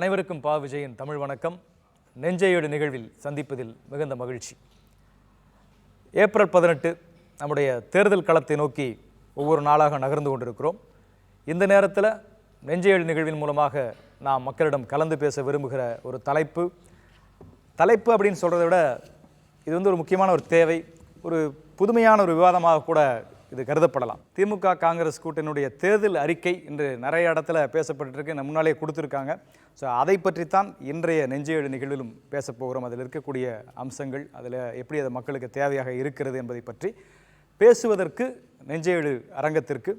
அனைவருக்கும் பா விஜயின் தமிழ் வணக்கம். நெஞ்சையோடு நிகழ்வில் சந்திப்பதில் மிகுந்த மகிழ்ச்சி. ஏப்ரல் 18 நம்முடைய தேர்தல் களத்தை நோக்கி ஒவ்வொரு நாளாக நகர்ந்து கொண்டிருக்கிறோம். இந்த நேரத்தில் நெஞ்சையோடு நிகழ்வின் மூலமாக நாம் மக்களிடம் கலந்து பேச விரும்புகிற ஒரு தலைப்பு அப்படின்னு சொல்கிறத விட இது ஒரு முக்கியமான ஒரு தேவை, ஒரு புதுமையான ஒரு விவாதமாக கூட இது கருதப்படலாம். திமுக காங்கிரஸ் கூட்டணியுடைய தேர்தல் அறிக்கை இன்று நிறைய இடத்துல பேசப்பட்டுருக்கு, நம்ம முன்னாலே கொடுத்துருக்காங்க. ஸோ அதை பற்றித்தான் இன்றைய நெஞ்சையோடு நிகழ்விலும் பேச போகிறோம். அதில் இருக்கக்கூடிய அம்சங்கள், அதில் எப்படி அது மக்களுக்கு தேவையாக இருக்கிறது என்பதை பற்றி பேசுவதற்கு நெஞ்சையோடு அரங்கத்திற்கு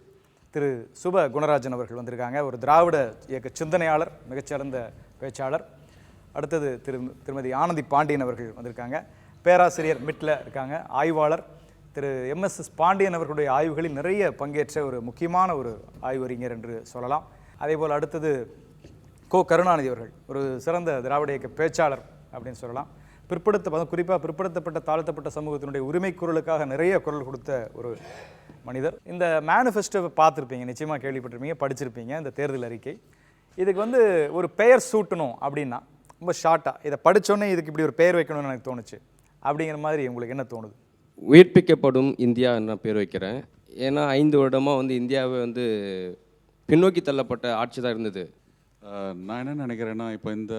திரு சுப குணராஜன் அவர்கள் வந்திருக்காங்க. ஒரு திராவிட இயக்க சிந்தனையாளர், மிகச்சிறந்த பேச்சாளர். அடுத்தது திருமதி ஆனந்தி பாண்டியன் அவர்கள் வந்திருக்காங்க. பேராசிரியர் மிட்ல இருக்காங்க, ஆய்வாளர். திரு எம்எஸ்எஸ் பாண்டியன் அவர்களுடைய ஆய்வுகளில் நிறைய பங்கேற்ற ஒரு முக்கியமான ஒரு ஆய்வறிஞர் என்று சொல்லலாம். அதேபோல் அடுத்தது கருணாநிதி அவர்கள், ஒரு சிறந்த திராவிட இயக்க பேச்சாளர் அப்படின்னு சொல்லலாம். குறிப்பாக பிற்படுத்தப்பட்ட தாழ்த்தப்பட்ட சமூகத்தினுடைய உரிமை குரலுக்காக நிறைய குரல் கொடுத்த ஒரு மனிதர். இந்த மேனிஃபெஸ்டோவை பார்த்துருப்பீங்க, நிச்சயமாக கேள்விப்பட்டிருப்பீங்க, படிச்சிருப்பீங்க. இந்த தேர்தல் அறிக்கை இதுக்கு ஒரு பெயர் சூட்டணும் அப்படின்னா ரொம்ப ஷார்ட்டாக இதை படித்தோன்னே இதுக்கு இப்படி ஒரு பெயர் வைக்கணும்னு எனக்கு தோணுச்சு அப்படிங்கிற மாதிரி உங்களுக்கு என்ன தோணுது? உயிர்ப்பிக்கப்படும் இந்தியா நான் பேர் வைக்கிறேன். ஏன்னா 5 வருடமாக இந்தியாவை பின்னோக்கி தள்ளப்பட்ட ஆட்சி தான் இருந்தது. நான் என்ன நினைக்கிறேன்னா, இப்போ இந்த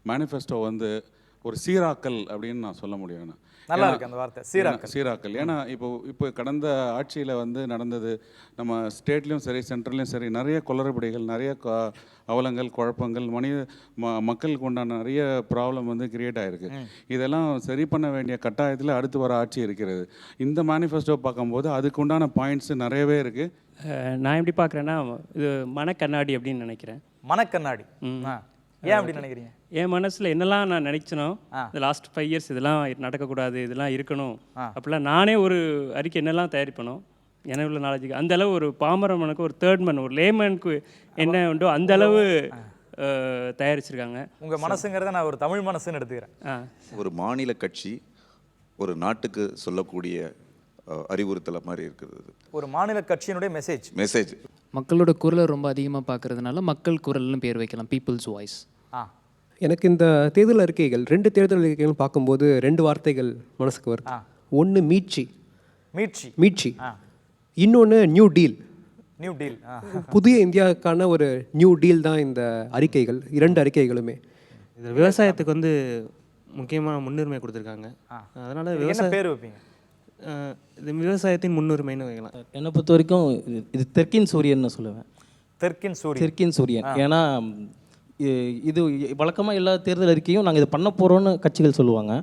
மேனிஃபெஸ்டோ ஒரு சீராக்கல் அப்படின்னு நான் சொல்ல முடியும். நல்லா இருக்கு அந்த வார்த்தை, சீராக்கல். ஏன்னா இப்போ கடந்த ஆட்சியில் நடந்தது, நம்ம ஸ்டேட்லேயும் சரி சென்ட்ரல்லையும் சரி நிறைய குளறுபடிகள், நிறைய அவலங்கள், குழப்பங்கள், மக்களுக்கு உண்டான நிறைய ப்ராப்ளம் கிரியேட் ஆகிருக்கு. இதெல்லாம் சரி பண்ண வேண்டிய கட்டாயத்தில் அடுத்து வர ஆட்சி இருக்கிறது. இந்த மேனிஃபெஸ்டோ பார்க்கும்போது அதுக்கு உண்டான பாயிண்ட்ஸ் நிறையவே இருக்குது. நான் எப்படி பார்க்குறேன்னா, இது மனக்கண்ணாடி அப்படின்னு நினைக்கிறேன். மனக்கண்ணாடி ஏன் அப்படி நினைக்கிறீங்க? என் மனசில் என்னெல்லாம் நான் நினைச்சனோ, இந்த லாஸ்ட் 5 இயர்ஸ் இதெல்லாம் நடக்கக்கூடாது, இதெல்லாம் இருக்கணும் அப்படிலாம் நானே ஒரு அறிக்கை என்னெல்லாம் தயாரிப்பணும் எனக்கு உள்ள நாலேஜுக்கு, அந்த அளவு ஒரு பாமரமனுக்கு, ஒரு தேர்ட் மேன், ஒரு லேமனுக்கு என்ன உண்டோ அந்த அளவு தயாரிச்சிருக்காங்க. உங்கள் மனசுங்கிறத நான் ஒரு தமிழ் மனசுன்னு எடுத்துக்கிறேன். ஒரு மாநில கட்சி ஒரு நாட்டுக்கு சொல்லக்கூடிய அறிவுறுத்தலை மாதிரி இருக்கிறது. ஒரு மாநில கட்சியினுடைய மெசேஜ் மக்களோட குரலை ரொம்ப அதிகமாக பார்க்கறதுனால மக்கள் குரல்னு பேர் வைக்கலாம், பீப்புள்ஸ் வாய்ஸ். எனக்கு இந்த தேர்தல் அறிக்கைகள் 2 தேர்தல் அறிக்கைகள் பார்க்கும்போது 2 வார்த்தைகள் மனசுக்கு வருது. ஒன்று மீட்சி, இன்னொன்று நியூ டீல். புதிய இந்தியாவுக்கான ஒரு நியூ டீல் தான் இந்த அறிக்கைகள், 2 அறிக்கைகளுமே. இது விவசாயத்துக்கு முக்கியமாக முன்னுரிமை கொடுத்துருக்காங்க. அதனால் விவசாய பேர் வைப்பீங்க, இது விவசாயத்தின் முன்னுரிமைன்னு வைக்கலாம். என்னை பொறுத்த வரைக்கும் இது தெற்கின் சூரியன் சொல்லுவேன். தெற்கின் சூரியன். ஏன்னா இது வழக்கமாக எல்லா தேர்தல் அறிக்கையும் நாங்கள் இதை பண்ண போகிறோன்னு கட்சிகள் சொல்லுவாங்க.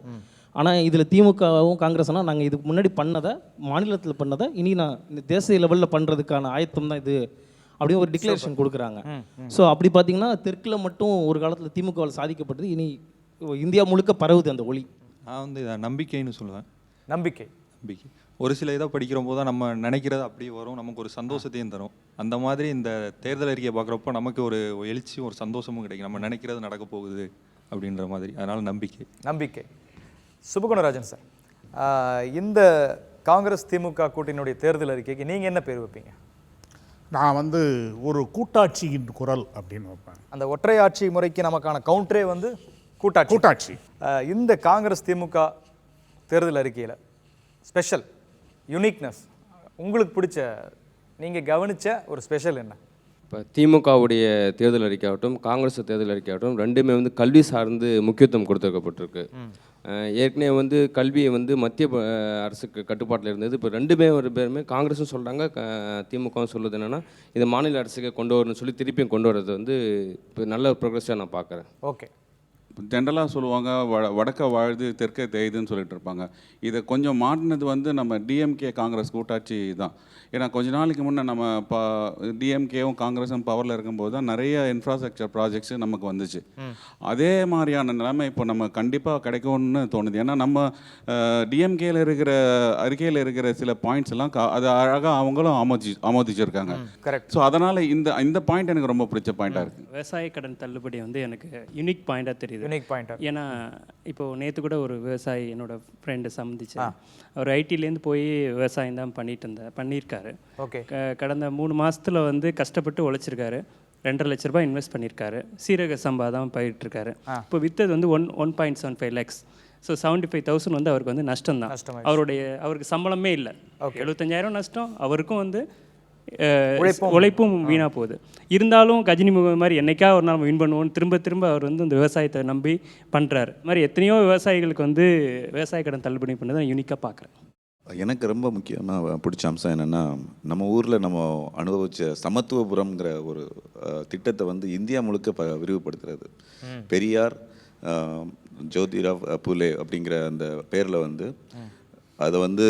ஆனால் இதில் திமுகவும் காங்கிரஸ்னால் நாங்கள் இதுக்கு முன்னாடி பண்ணதை, மாநிலத்தில் பண்ணதை இனி நான் இந்த தேசிய லெவலில் பண்ணுறதுக்கான ஆயத்தம் தான் இது அப்படின்னு ஒரு டிக்ளரேஷன் கொடுக்குறாங்க. ஸோ அப்படி பார்த்தீங்கன்னா தெற்கில் மட்டும் ஒரு காலத்தில் திமுகவால் சாதிக்கப்பட்டது, இனி இந்தியா முழுக்க பரவுது அந்த ஒளி. நான் இதை நம்பிக்கைன்னு சொல்லுவேன். நம்பிக்கை ஒரு சில இதை படிக்கிற போது தான் நம்ம நினைக்கிறது அப்படியே வரும், நமக்கு ஒரு சந்தோஷத்தையும் தரும். அந்த மாதிரி இந்த தேர்தல் அறிக்கையை பார்க்குறப்போ நமக்கு ஒரு எழுச்சியும் ஒரு சந்தோஷமும் கிடைக்கும், நம்ம நினைக்கிறது நடக்க போகுது அப்படின்ற மாதிரி. அதனால் நம்பிக்கை. சுபகுணராஜன் சார், இந்த காங்கிரஸ் திமுக கூட்டணியுடைய தேர்தல் அறிக்கைக்கு நீங்கள் என்ன பேர் வைப்பீங்க? நான் ஒரு கூட்டாட்சியின் குரல் அப்படின்னு வைப்பேன். அந்த ஒற்றை ஆட்சி முறைக்கு நமக்கான கவுண்டரே கூட்டாட்சி. இந்த காங்கிரஸ் திமுக தேர்தல் அறிக்கையில் ஸ்பெஷல் யூனிக்னஸ், உங்களுக்கு பிடிச்ச, நீங்கள் கவனித்த ஒரு ஸ்பெஷல் என்ன? இப்போ திமுகவுடைய தேர்தல் அறிக்கையாகட்டும், காங்கிரஸ் தேர்தல் அறிக்கையாகட்டும், ரெண்டுமே கல்வி சார்ந்து முக்கியத்துவம் கொடுத்துருக்கப்பட்டிருக்கு. ஏற்கனவே கல்வியை மத்திய அரசுக்கு கட்டுப்பாட்டில் இருந்தது. இப்போ பேருமே காங்கிரஸும் சொல்கிறாங்க, திமுகவும் சொல்லுது என்னென்னா இதை மாநில அரசுக்கு கொண்டு வரணும்னு சொல்லி திருப்பியும் கொண்டு வர்றது இப்போ நல்ல ஒரு ப்ரோக்ரஸாக நான் பார்க்குறேன். ஓகே. ஜென்ரலாக சொல்லுவாங்க வடக்க வாழ்து தெற்க தேயுதுன்னு சொல்லிட்டு இருப்பாங்க. இதை கொஞ்சம் மாட்டினது நம்ம டிஎம்கே காங்கிரஸ் கூட்டாட்சி தான். ஏன்னா கொஞ்ச நாளைக்கு முன்னே நம்ம டிஎம்கேவும் காங்கிரஸும் பவரில் இருக்கும்போது தான் நிறைய இன்ஃப்ராஸ்ட்ரக்சர் ப்ராஜெக்ட்ஸு நமக்கு வந்துச்சு. அதே மாதிரியான நிலைமை இப்போ நம்ம கண்டிப்பாக கிடைக்கும்னு தோணுது. ஏன்னா நம்ம டிஎம்கேல இருக்கிற அறிக்கையில் இருக்கிற சில பாயிண்ட்ஸ் எல்லாம் அது அழகாக அவங்களும் ஆமோதிச்சிருக்காங்க. கரெக்ட். ஸோ அதனால் இந்த பாயிண்ட் எனக்கு ரொம்ப பிடிச்ச பாயிண்டாக இருக்குது. விவசாய கடன் தள்ளுபடி எனக்கு யூனிக் பாயிண்டாக தெரியுது. ஏன்னா இப்போது நேற்று கூட ஒரு விவசாயி என்னோட ஃப்ரெண்டு சந்திச்சேன். அவர் ஐடிலேருந்து போய் விவசாயம் தான் பண்ணியிருக்காரு. ஓகே. கடந்த 3 மாதத்தில் கஷ்டப்பட்டு உழைச்சிருக்காரு. 2.5 லட்ச ரூபாய் இன்வெஸ்ட் பண்ணியிருக்காரு. சீரக சம்பா தான் பயிரிட்டிருக்காரு. இப்போ வித்தது வந்து 1.75 lakhs. ஸோ 75,000 வந்து அவருக்கு வந்து நஷ்டம் தான். அவருக்கு சம்பளமே இல்லை. 75,000 நஷ்டம். அவருக்கும் வந்து உழைப்பும் வீணாக போகுது. இருந்தாலும் கஜினி முகம் மாதிரி என்னைக்கா ஒரு நாள் வின் பண்ணுவோன்னு திரும்ப அவர் வந்து இந்த விவசாயத்தை நம்பி பண்ணுறாரு. இது மாதிரி எத்தனையோ விவசாயிகளுக்கு வந்து விவசாய கடன் தள்ளுபடி பண்ணதை நான் யூனிக்காக பார்க்குறேன். எனக்கு ரொம்ப முக்கியமாக பிடிச்ச அம்சம் என்னென்னா, நம்ம ஊரில் நம்ம அனுபவித்த சமத்துவபுரம்ங்கிற ஒரு திட்டத்தை வந்து இந்தியா முழுக்க விரிவுபடுத்துறது. பெரியார், ஜோதிராவ் பூலே அப்படிங்கிற அந்த பேரில் வந்து அதை வந்து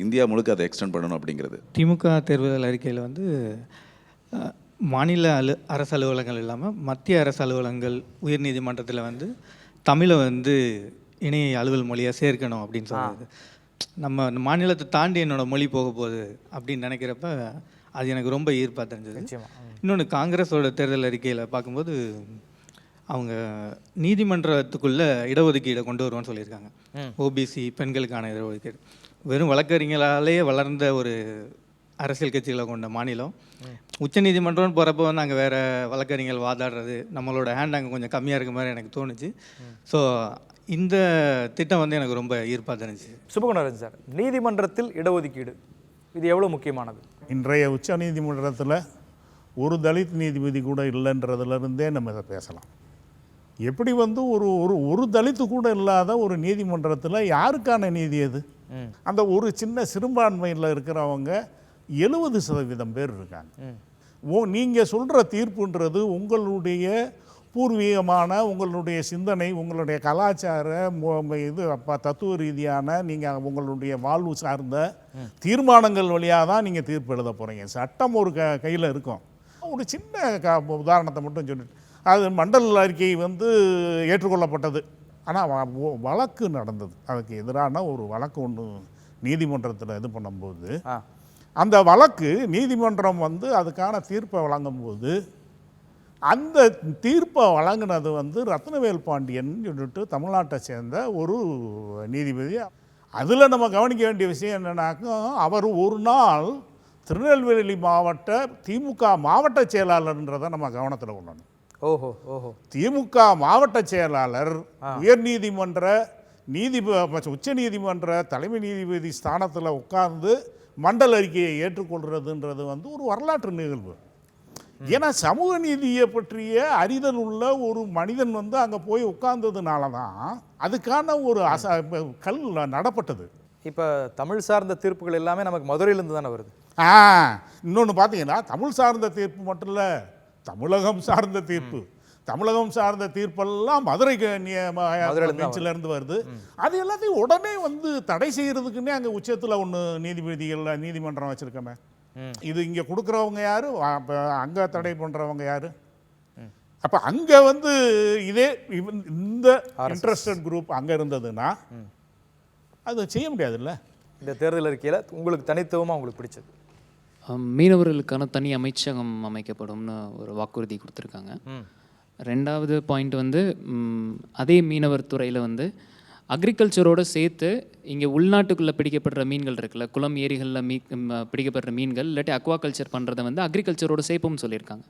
இந்தியா முழுக்க அதை எக்ஸ்டெண்ட் பண்ணணும் அப்படிங்கிறது. திமுக தேர்தல் அறிக்கையில் வந்து மாநில அரசு அலுவலகங்கள் இல்லாமல் மத்திய அரசு அலுவலகங்கள் உயர்நீதிமன்றத்தில் வந்து தமிழை வந்து இணை அலுவல் மொழியாக சேர்க்கணும் அப்படின்னு சொல்கிறது. நம்ம மாநிலத்தை தாண்டி என்னோடய மொழி போக போகுது அப்படின்னு நினைக்கிறப்ப அது எனக்கு ரொம்ப ஈர்ப்பாக தெரிஞ்சது. இன்னொன்று, காங்கிரஸோட தேர்தல் அறிக்கையில் பார்க்கும்போது அவங்க நீதிமன்றத்துக்குள்ளே இடஒதுக்கீடை கொண்டு வருவோன்னு சொல்லியிருக்காங்க. ஓபிசி பெண்களுக்கான இடஒதுக்கீடு. வெறும் வழக்கறிஞர்களாலே வளர்ந்த ஒரு அரசியல் கட்சிகளை கொண்ட மாநிலம். உச்சநீதிமன்றம்னு போகிறப்போ வந்து அங்கே வேறு வழக்கறிஞர்கள் வாதாடுறது, நம்மளோட ஹேண்ட் அங்கே கொஞ்சம் கம்மியாக இருக்க மாதிரி எனக்கு தோணுச்சு. ஸோ இந்த திட்டம் வந்து எனக்கு ரொம்ப ஈர்ப்பாக தெரிஞ்சு. சுபகுணராஜன் சார், நீதிமன்றத்தில் இடஒதுக்கீடு இது எவ்வளோ முக்கியமானது? இன்றைய உச்ச நீதிமன்றத்தில் ஒரு தலித் நீதிபதி கூட இல்லைன்றதுலேருந்தே நம்ம இதை பேசலாம். எப்படி வந்து ஒரு தலித்து கூட இல்லாத ஒரு நீதிமன்றத்தில் யாருக்கான நீதி அது? அந்த ஒரு சின்ன சிறுபான்மையில் இருக்கிறவங்க 70% பேர் இருக்காங்க. நீங்கள் சொல்கிற தீர்ப்புன்றது உங்களுடைய பூர்வீகமான உங்களுடைய சிந்தனை, உங்களுடைய கலாச்சார தத்துவ ரீதியான நீங்கள் உங்களுடைய வாழ்வு சார்ந்த தீர்மானங்கள் வழியாக தான் நீங்கள் தீர்ப்பு எழுத போகிறீங்க. சட்டம் ஒரு கையில் இருக்கும். ஒரு சின்ன உதாரணத்தை மட்டும் சொல்லிட்டு, அது மண்டல் அறிக்கை வந்து ஏற்றுக்கொள்ளப்பட்டது. ஆனால் வழக்கு நடந்தது, அதுக்கு எதிரான ஒரு வழக்கு ஒன்று நீதிமன்றத்தில் இது பண்ணும்போது, அந்த வழக்கு நீதிமன்றம் வந்து அதுக்கான தீர்ப்பை வழங்கும்போது, அந்த தீர்ப்பை வழங்கினது வந்து ரத்னவேல் பாண்டியன் சொல்லிட்டு தமிழ்நாட்டை சேர்ந்த ஒரு நீதிபதி. அதில் நம்ம கவனிக்க வேண்டிய விஷயம் என்னன்னாக்கா, அவர் ஒரு நாள் திருநெல்வேலி மாவட்ட திமுக மாவட்ட செயலாளர்ன்றதை நம்ம கவனத்தில் கொள்ளணும். திமுக மாவட்ட செயலாளர் உயர்நீதிமன்ற உச்ச நீதிமன்ற தலைமை நீதிபதி ஸ்தானத்தில் உட்கார்ந்து மண்டல் அறிக்கையை ஏற்றுக்கொள்கிறதுன்றது வந்து ஒரு வரலாற்று நிகழ்வு. ஏன்னா சமூக நீதியை பற்றிய அறிதல் உள்ள ஒரு மனிதன் வந்து அங்கே போய் உட்கார்ந்ததுனால தான் அதுக்கான ஒரு கல் நடப்பட்டது. இப்போ தமிழ் சார்ந்த தீர்ப்புகள் எல்லாமே நமக்கு மதுரையிலேருந்து தானே வருது. இன்னொன்று பார்த்தீங்கன்னா, தமிழ் சார்ந்த தீர்ப்பு மட்டும் இல்லை, தமிழகம் சார்ந்த தீர்ப்பு, தமிழகம் சார்ந்த தீர்ப்பெல்லாம் மதுரை பெஞ்சிலேருந்து வருது. அது எல்லாத்தையும் உடனே வந்து தடை செய்கிறதுக்குன்னே அங்கே உச்சத்தில் ஒன்று நீதிமன்றம் வச்சுருக்கோமே. இது இங்கே கொடுக்குறவங்க யார், அங்கே தடை பண்ணுறவங்க யார்? அப்போ அங்கே வந்து இதே இந்த இன்ட்ரெஸ்டட் குரூப் அங்கே இருந்ததுன்னா அது செய்ய முடியாதுல்ல. இந்த தேர்தல் அறிக்கையில் உங்களுக்கு தனித்துவமாக உங்களுக்கு பிடிச்சது? மீனவர்களுக்கான தனி அமைச்சகம் அமைக்கப்படும்னு ஒரு வாக்குறுதி கொடுத்துருக்காங்க. ரெண்டாவது பாயிண்ட் வந்து அதே மீனவர் துறையில் வந்து அக்ரிகல்ச்சரோடு சேர்த்து இங்கே உள்நாட்டுக்குள்ளே பிடிக்கப்படுற மீன்கள் இருக்குல்ல, குளம் ஏரிகளில் பிடிக்கப்படுற மீன்கள் இல்லாட்டி அக்வா கல்ச்சர் பண்ணுறதை வந்து அக்ரிகல்ச்சரோடு சேர்ப்பும் சொல்லியிருக்காங்க.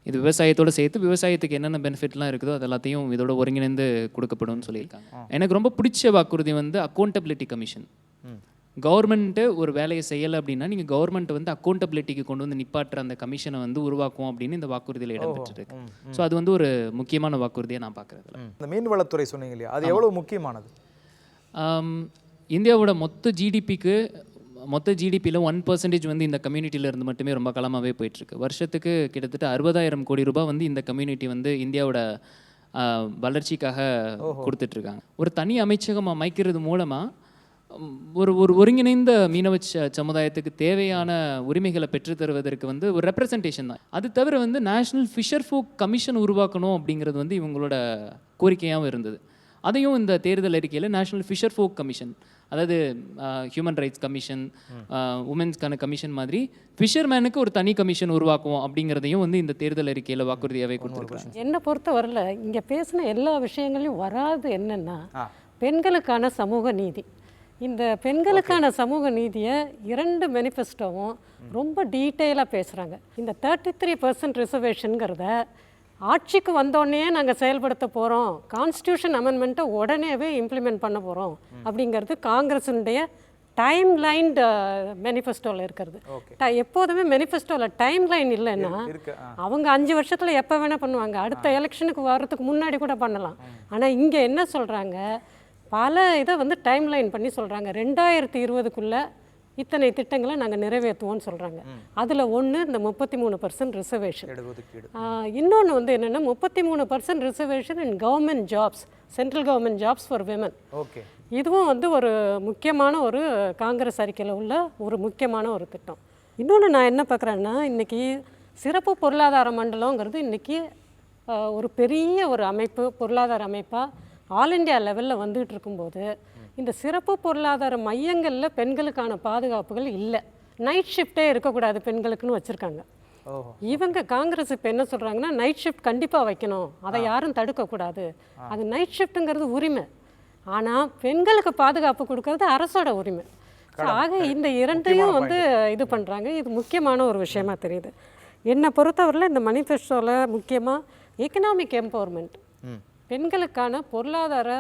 இது விவசாயத்தோடு சேர்த்து விவசாயத்துக்கு என்னென்ன பெனிஃபிட்லாம் இருக்குதோ அது எல்லாத்தையும் இதோட ஒருங்கிணைந்து கொடுக்கப்படும்னு சொல்லியிருக்காங்க. எனக்கு ரொம்ப பிடிச்ச வாக்குறுதி வந்து அக்கௌண்டபிலிட்டி கமிஷன். கவர்மெண்ட்டு ஒரு வேலையை செய்யலை அப்படின்னா நீங்கள் கவர்மெண்ட் வந்து அக்கௌண்டபிலிட்டிக்கு கொண்டு வந்து நிப்பாட்டுற அந்த கமிஷனை வந்து உருவாக்கும் அப்படின்னு இந்த வாக்குறுதியில் இடம்பெற்றிருக்கு. ஸோ அது வந்து ஒரு முக்கியமான வாக்குறுதியை நான் பார்க்குறேன். இந்த மீன்வளத்துறை சொன்னீங்க இல்லையா, அது எவ்வளோ முக்கியமானது? இந்தியாவோட மொத்த ஜிடிபியில் 1% வந்து இந்த கம்யூனிட்டியில் இருந்து மட்டுமே ரொம்ப காலமாகவே போயிட்டுருக்கு. வருஷத்துக்கு கிட்டத்தட்ட 60,000 கோடி ரூபாய் வந்து இந்த கம்யூனிட்டி வந்து இந்தியாவோட வளர்ச்சிக்காக கொடுத்துட்ருக்காங்க. ஒரு தனி அமைச்சகம் அமைக்கிறது மூலமாக ஒரு ஒருங்கிணைந்த மீனவ சமுதாயத்துக்கு தேவையான உரிமைகளை பெற்றுத்தருவதற்கு வந்து ஒரு ரெப்ரசன்டேஷன் தான். அது தவிர வந்து நேஷ்னல் ஃபிஷர் ஃபோக் கமிஷன் உருவாக்கணும் அப்படிங்கிறது வந்து இவங்களோட கோரிக்கையாகவும் இருந்தது. அதையும் இந்த தேர்தல் அறிக்கையில் நேஷ்னல் ஃபிஷர் ஃபோக் கமிஷன், அதாவது ஹியூமன் ரைட்ஸ் கமிஷன், உமன்ஸ்க்கான கமிஷன் மாதிரி ஃபிஷர்மேனுக்கு ஒரு தனி கமிஷன் உருவாக்குவோம் அப்படிங்கிறதையும் வந்து இந்த தேர்தல் அறிக்கையில் வாக்குறுதியாகவே கொடுத்துருக்காங்க. என்னை பொறுத்த வரல இங்கே பேசின எல்லா விஷயங்களையும் வராது என்னென்னா பெண்களுக்கான சமூக நீதி. இந்த பெண்களுக்கான சமூக நீதியை 2 மேனிஃபெஸ்டோவும் ரொம்ப டீட்டெயிலாக பேசுகிறாங்க. இந்த 33% ரிசர்வேஷனுங்கிறத ஆட்சிக்கு வந்தோடனே நாங்கள் செயல்படுத்த போகிறோம், கான்ஸ்டியூஷன் அமெண்ட்மெண்ட்டை உடனேவே இம்ப்ளிமெண்ட் பண்ண போகிறோம் அப்படிங்கிறது காங்கிரஸினுடைய டைம் லைன் மேனிஃபெஸ்டோவில் இருக்கிறது. எப்போதுமே மேனிஃபெஸ்டோவில் டைம் லைன் இல்லைன்னா அவங்க 5 வருஷத்தில் எப்போ வேணால் பண்ணுவாங்க, அடுத்த எலெக்ஷனுக்கு வர்றதுக்கு முன்னாடி கூட பண்ணலாம். ஆனால் இங்கே என்ன சொல்கிறாங்க, பல இதை வந்து டைம் லைன் பண்ணி சொல்கிறாங்க. 2020க்குள்ளே இத்தனை திட்டங்களை நாங்கள் நிறைவேற்றுவோம்னு சொல்கிறாங்க. அதில் ஒன்று இந்த 33% ரிசர்வேஷன். இன்னொன்று வந்து என்னென்னா 33% reservation in government jobs, central government jobs for women. Okay, இதுவும் வந்து ஒரு முக்கியமான ஒரு காங்கிரஸ் அறிக்கையில் உள்ள ஒரு முக்கியமான ஒரு திட்டம். இன்னொன்று நான் என்ன பார்க்குறேன்னா, இன்றைக்கி சிறப்பு பொருளாதார மண்டலங்கிறது இன்றைக்கி ஒரு பெரிய ஒரு அமைப்பு, பொருளாதார அமைப்பாக ஆல் இண்டியா லெவலில் வந்துகிட்டு இருக்கும்போது இந்த சிறப்பு பொருளாதார மையங்களில் பெண்களுக்கான பாதுகாப்புகள் இல்லை. நைட் ஷிஃப்டே இருக்கக்கூடாது பெண்களுக்குன்னு வச்சுருக்காங்க. இவங்க காங்கிரஸ் இப்போ என்ன சொல்கிறாங்கன்னா, நைட் ஷிஃப்ட் கண்டிப்பாக வைக்கணும், அதை யாரும் தடுக்கக்கூடாது. அது நைட் ஷிஃப்ட்டுங்கிறது உரிமை, ஆனால் பெண்களுக்கு பாதுகாப்பு கொடுக்கறது அரசோட உரிமை. ஆக இந்த 2ஐயும் வந்து இது பண்ணுறாங்க. இது முக்கியமான ஒரு விஷயமா தெரியுது. என்னை பொறுத்தவரையில் இந்த மேனிஃபெஸ்டோவில் முக்கியமாக எக்கனாமிக் எம்பவர்மெண்ட், பெண்களுக்கான பொருளாதார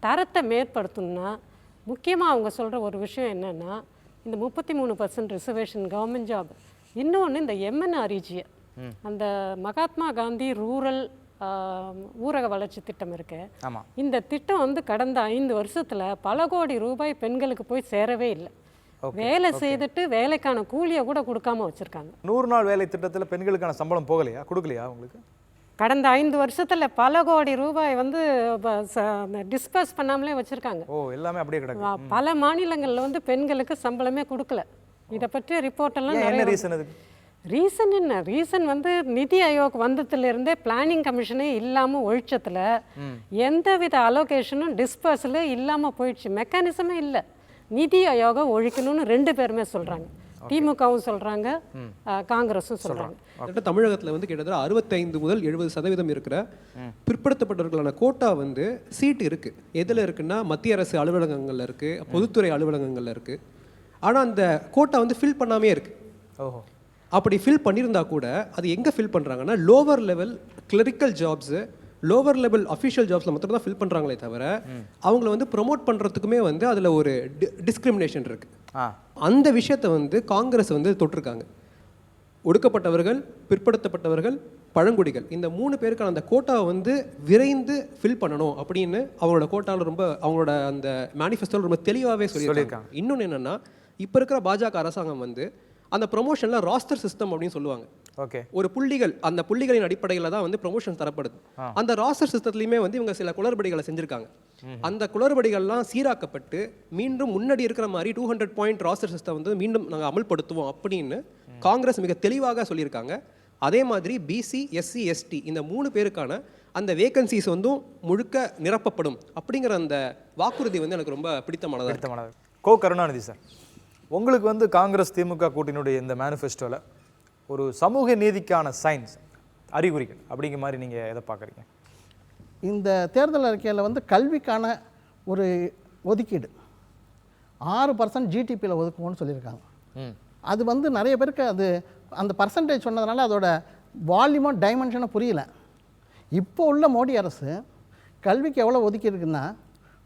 தரத்தை மேற்படுத்தணும்னா முக்கியமாக அவங்க சொல்கிற ஒரு விஷயம் என்னென்னா, இந்த 33% ரிசர்வேஷன் கவர்மெண்ட் ஜாப். இன்னொன்று இந்த MNREGA, அந்த மகாத்மா காந்தி ரூரல் ஊரக வளர்ச்சி திட்டம் இருக்கு. இந்த திட்டம் வந்து கடந்த 5 வருஷத்தில் பல கோடி ரூபாய் பெண்களுக்கு போய் சேரவே இல்லை. வேலை செய்துட்டு வேலைக்கான கூலியை கூட கொடுக்காம வச்சுருக்காங்க. 100 நாள் வேலை திட்டத்தில் பெண்களுக்கான சம்பளம் போகலையா, கொடுக்கலையா உங்களுக்கு? கடந்த 5 வருஷத்தில் பல கோடி ரூபாய் வந்து டிஸ்பர்ஸ் பண்ணாமலே வச்சுருக்காங்க. எல்லாமே அப்படியே கிடக்கு. பல மாநிலங்களில் வந்து பெண்களுக்கு சம்பளமே கொடுக்கல. இதை பற்றிய ரிப்போர்ட்டெல்லாம் என்ன ரீசன்? அதுக்கு ரீசன் என்ன? ரீசன் வந்து நிதி ஆயோக் வந்ததுலேருந்தே பிளானிங் கமிஷனே இல்லாமல் ஒழிச்சத்தில் எந்தவித அலோகேஷனும் டிஸ்பர்ஸில் இல்லாமல் போயிடுச்சு. மெக்கானிசமே இல்லை. நிதி ஆயோகை ஒழிக்கணும்னு 2 பேருமே சொல்கிறாங்க. திமுகவும் சொல்கிறாங்க, காங்கிரஸும் சொல்கிறாங்க. தமிழகத்தில் வந்து கிட்டத்தட்ட 65 முதல் 70% இருக்கிற பிற்படுத்தப்பட்டவர்களான கோட்டா வந்து சீட்டு இருக்குது. எதில் இருக்குன்னா மத்திய அரசு அலுவலகங்களில் இருக்குது, பொதுத்துறை அலுவலகங்களில் இருக்குது. ஆனால் அந்த கோட்டா வந்து ஃபில் பண்ணாமே இருக்குது. அப்படி ஃபில் பண்ணியிருந்தா கூட அது எங்கே ஃபில் பண்ணுறாங்கன்னா lower level clerical jobs, lower level official ஜாப்ஸில் மட்டும் தான் ஃபில் பண்ணுறாங்களே தவிர அவங்கள வந்து ப்ரொமோட் பண்ணுறதுக்குமே வந்து அதில் ஒரு டிஸ்கிரிமினேஷன் இருக்குது. அந்த விஷயத்தை வந்து காங்கிரஸ் வந்து தொட்டிருக்காங்க. ஒடுக்கப்பட்டவர்கள், பிற்படுத்தப்பட்டவர்கள், பழங்குடிகள், இந்த 3 பேருக்கான அந்த கோட்டாவை வந்து விரைந்து ஃபில் பண்ணணும் அப்படின்னு அவங்களோட கோட்டாவில் ரொம்ப, அவங்களோட அந்த மேனிஃபெஸ்டோவில் ரொம்ப தெளிவாகவே சொல்லியிருக்காங்க. இன்னொன்று என்னென்னா, இப்போ இருக்கிற பாஜக அரசாங்கம் வந்து அந்த ப்ரொமோஷனில் ராஸ்டர் சிஸ்டம் அப்படின்னு சொல்லுவாங்க. ஒரு புள்ளிகள், அந்த புள்ளிகளின் அடிப்படையில் தான் வந்து ப்ரொமோஷன் தரப்படுது. அந்த ராஸ்டர் சிஸ்டத்துலையுமே வந்து இவங்க சில குளறுபடிகளை செஞ்சுருக்காங்க. அந்த குளறுபடிகள்லாம் சீராக்கப்பட்டு மீண்டும் முன்னாடி இருக்கிற மாதிரி 200 பாயிண்ட் ராஸ்டர் சிஸ்டம் வந்து மீண்டும் நாங்கள் அமல்படுத்துவோம் அப்படின்னு காங்கிரஸ் மிக தெளிவாக சொல்லியிருக்காங்க. அதே மாதிரி பிசி, எஸ்சி, எஸ்டி இந்த 3 பேருக்கான அந்த வேகன்சிஸ் வந்து முழுக்க நிரப்பப்படும் அப்படிங்கிற அந்த வாக்குறுதி வந்து எனக்கு ரொம்ப பிடித்தமானது. கோ கருணாநிதி சார், உங்களுக்கு வந்து காங்கிரஸ் திமுக கூட்டணியுடைய இந்த மேனிஃபெஸ்டோவில் ஒரு சமூக நீதிக்கான சயின்ஸ் அறிகுறிகள் அப்படிங்கிற மாதிரி நீங்கள் எதை பார்க்குறீங்க? இந்த தேர்தல் அறிக்கையில் வந்து கல்விக்கான ஒரு ஒதுக்கீடு 6% ஜிடிபியில் ஒதுக்குவோன்னு சொல்லியிருக்காங்க. அது வந்து நிறைய பேருக்கு அது அந்த பர்சன்டேஜ் சொன்னதுனால அதோட வால்யூமோ டைமென்ஷனோ புரியல. இப்போ உள்ள மோடி அரசு கல்விக்கு எவ்வளோ ஒதுக்கியிருக்குன்னா